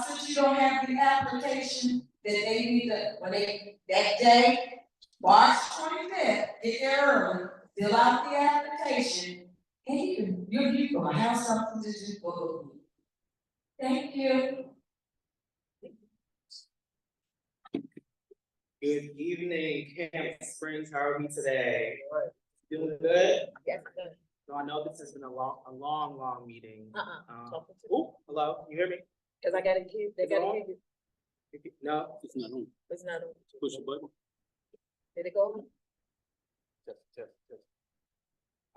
since you don't have the application, that they need to, when they, that day, March 25th, get there early, fill out the application, and you're gonna have something to do for the week. Thank you. Good evening, Camp Springs. How are we today? Feeling good? Yes, good. So I know this has been a long meeting. Oh, hello, you hear me? Cause I gotta keep, they gotta keep you. No, it's not on. It's not on. Push the button. Did it go? Just.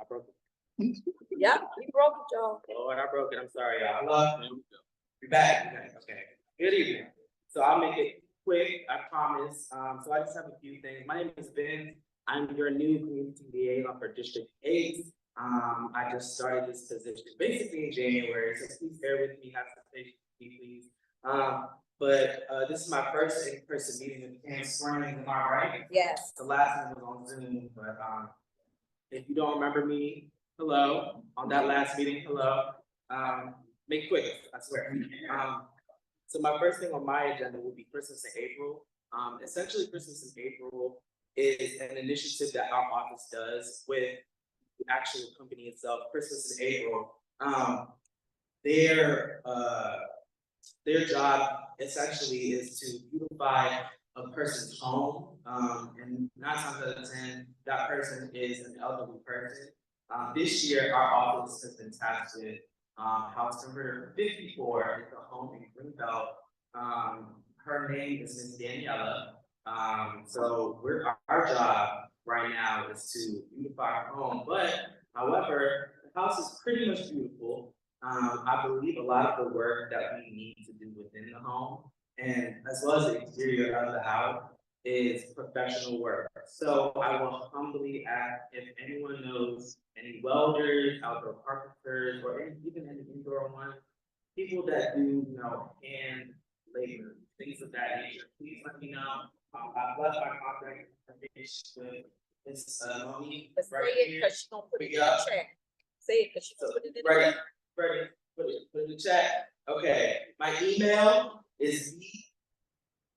I broke it. Yeah, you broke it, y'all. Lord, I broke it. I'm sorry, y'all. Hello? Be back. Okay. Good evening. So I'll make it quick, I promise. So I just have a few things. My name is Ben. I'm your new community liaison for District 8. I just started this position basically in January, so please bear with me, have some patience, please. But this is my first in-person meeting with Camp Springs, am I right? Yes. The last one was on Zoom, but if you don't remember me, hello, on that last meeting, hello. Make it quick, I swear. So my first thing on my agenda will be Christmas in April. Essentially, Christmas in April is an initiative that our office does with the actual company itself. Christmas in April. Their job essentially is to beautify a person's home, and 9 times out of 10, that person is an elderly person. This year, our office has been tasked with house number 54 is a home in Greenbelt. Her name is Miss Daniela. So our job right now is to beautify her home. But however, the house is pretty much beautiful. I believe a lot of the work that we need to do within the home, and as well as the exterior of the house, is professional work. So I will humbly ask if anyone knows any welders, outdoor carpenters, or even any indoor ones, people that do, hand labor, things of that nature. Please let me know. I've left my contact information with Ms. Monique right here. Because she's gonna put it in the chat. Say it, because she's gonna put it in the chat. Ready, put it in the chat. Okay, my email is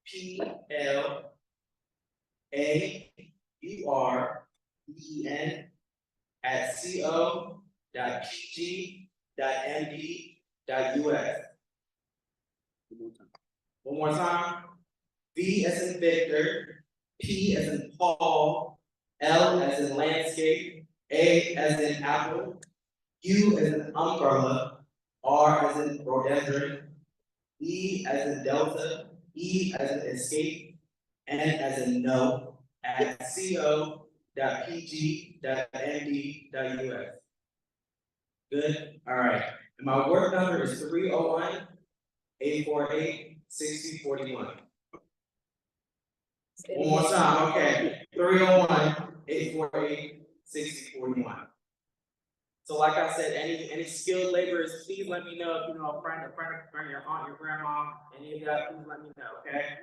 VPLAURBEN@co.pg.md.us. One more time. V as in Victor, P as in Paul, L as in landscape, A as in apple, U as in umbrella, R as in rhododendron, E as in delta, E as in escape, N as in no, at co.pg.md.us. Good? All right. And my work number is 301-848-6041. One more time, okay. 301-848-6041. So like I said, any skilled laborers, please let me know. If you know a friend, your aunt, your grandma, any of that, please let me know, okay?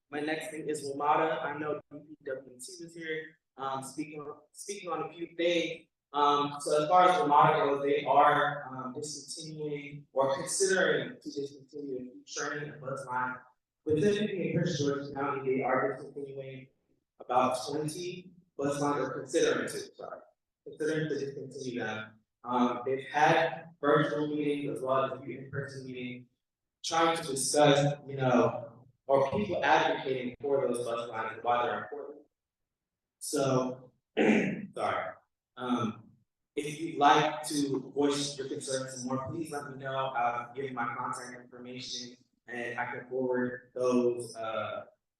My next thing is WMATA. I know DPWT was here, speaking on a few things. So as far as WMATA goes, they are discontinuing or considering to discontinue training and bus line. Specifically in Prince George's County, they are discontinuing about 20 bus lines, or considering to discontinue them. They've had virtual meetings as well as a few in-person meetings, trying to discuss, or people advocating for those bus lines and why they're important. So, sorry. If you'd like to voice your concerns some more, please let me know. I'll give you my contact information, and I can forward those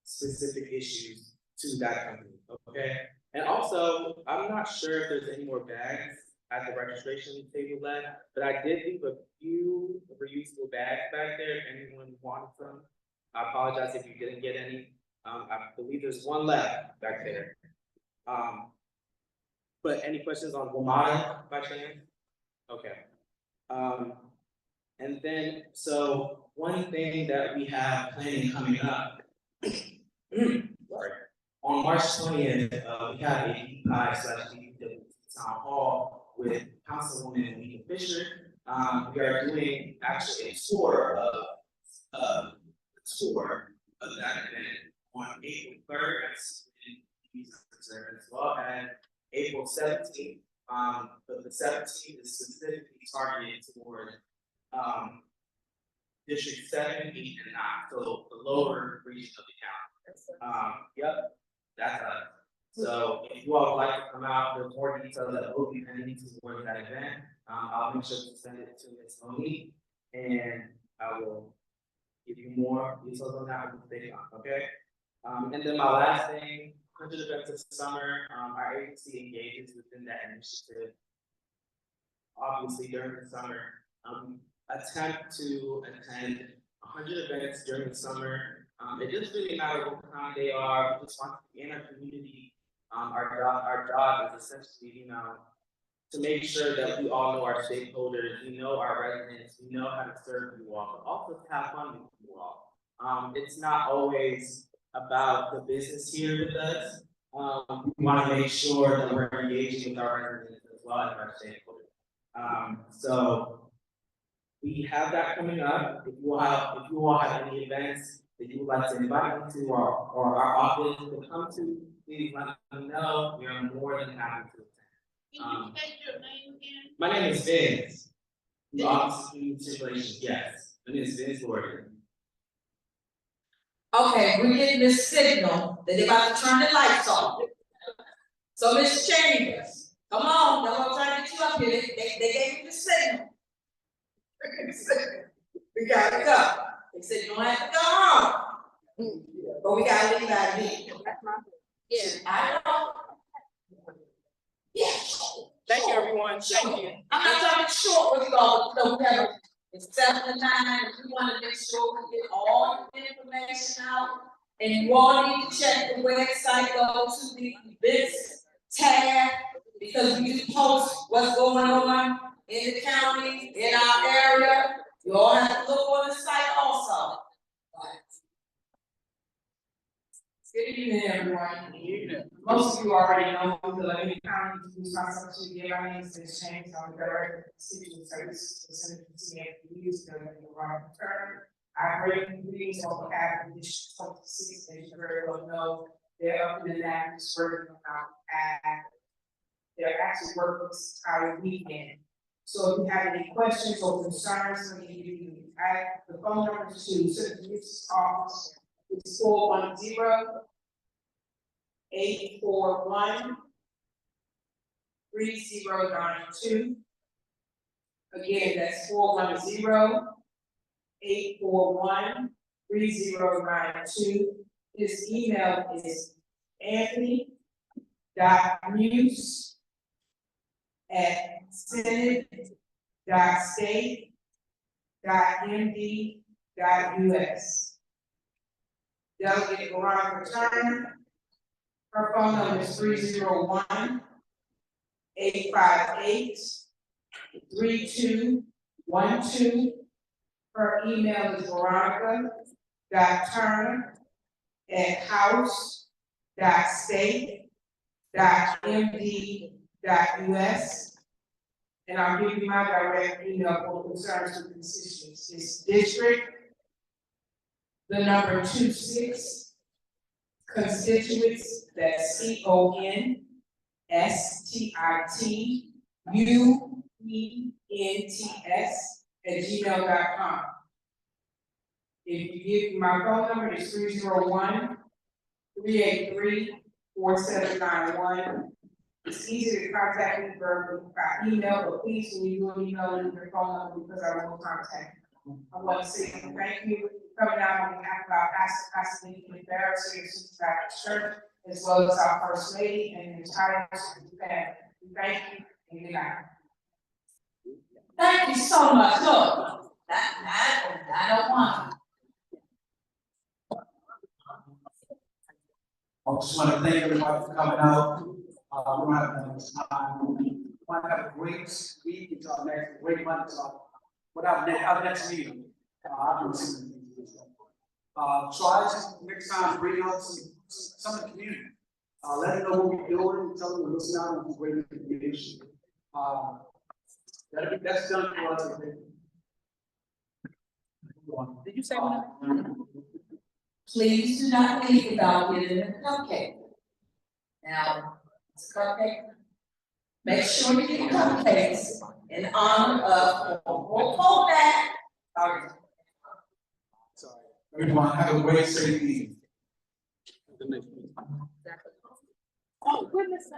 specific issues to that company. Okay. And also, I'm not sure if there's any more bags at the registration table left, but I did leave a few reusable bags back there if anyone wanted some. I apologize if you didn't get any. I believe there's one left back there. But any questions on WMATA by chance? Okay. And then, so one thing that we have planning coming up, on March 20th, we have a DPI/DPW town hall with Councilwoman Anita Fisher. We are doing actually a tour of that event on April 3rd, as well as April 17th. But the 17th is specifically targeted toward District 7, 8, and 9, so the lower region of the county. Yep, that's us. So if you all would like to come out, there's more details that will be pending towards that event. I'll make sure to send it to Ms. Monique, and I will give you more details on that when they come, okay? And then my last thing 100 events this summer. Our agency engages within that initiative. Obviously, during the summer, attempt to attend 100 events during the summer. It doesn't really matter what kind they are. We just want to be in our community. Our job is essentially, to make sure that we all know our stakeholders, we know our residents, we know how to serve you all, but also to have fun with you all. It's not always about the business here with us. We want to make sure that we're engaging with our residents as well as our stakeholders. So we have that coming up. If you all have any events that you would like to invite me to or our office to come to, please let me know. We are more than happy to attend. Can you state your name again? My name is Vince. The Office of Community Situations, yes. My name is Vince Gordon. Okay, we're getting this signal that they're about to turn the lights off. So Ms. Chambers, come on, y'all trying to get you up here, they gave you the signal. We gotta go. They said you don't have to go home. But we gotta leave out here. Yeah. I know. Yeah. Thank you, everyone. Thank you. I'm not talking short with y'all, so whatever. It's 7 to 9, and we wanna make sure we get all the information out. And you all need to check the website, go to the events tab, because we do post what's going on in the county, in our area. You all have to look on the site also. Good evening, everyone. Good evening. Most of you already know the Levy County responsibility to give our names to exchange on the director of constituent services to the Center for CSCA, the right term. I bring meetings on behalf of District 26, as you very well know, they're up in the Annapolis working on they're actually working this entire weekend. So if you have any questions or concerns, let me give you the phone number to Citizen's office. It's 410-841-3092. Again, that's 410-841-3092. His email is anthony.muse@senate.state.md.us. Delegate Veronica Turner, her phone number is 301-858-3212. Her email is veronica.turner@house.state.md.us. And I'll give you my direct email for concerns with constituents. It's district, the number 26, constituents, that's CONSTITUENTS@gmail.com. If you give me my phone number, it's 301-383-4791. It's easy to contact me verbally by email, but please, when you do an email, leave your phone number because I will contact you. I want to say thank you for coming out on behalf of our Pastor Barrett, Citizens Baptist Church, as well as our First Lady and the entire family. We thank you and good night. Thank you so much. Look, I don't want to. I just want to thank everybody for coming out. We're gonna have a great week until our next great month. Our next meeting. I'll do some things. So I just next time bring out some of the community. Let them know what we're doing, tell them to listen out and great information. That's done for us. Did you say one? Please do not leave without getting a cupcake. Now, it's a cupcake. Make sure you get cupcakes in honor of, we'll hold that. Sorry. Everyone, have a great safe evening. Oh, goodness.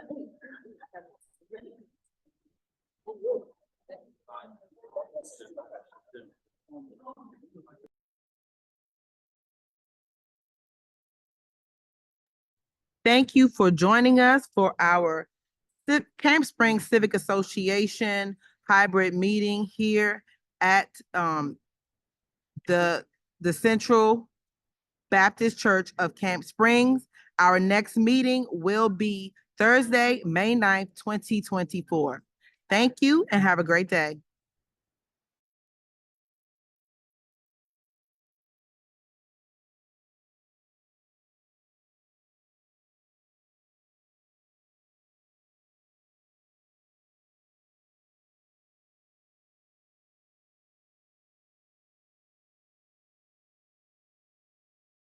Thank you for joining us for our Camp Springs Civic Association hybrid meeting here at the Central Baptist Church of Camp Springs. Our next meeting will be Thursday, May 9th, 2024. Thank you and have a great day.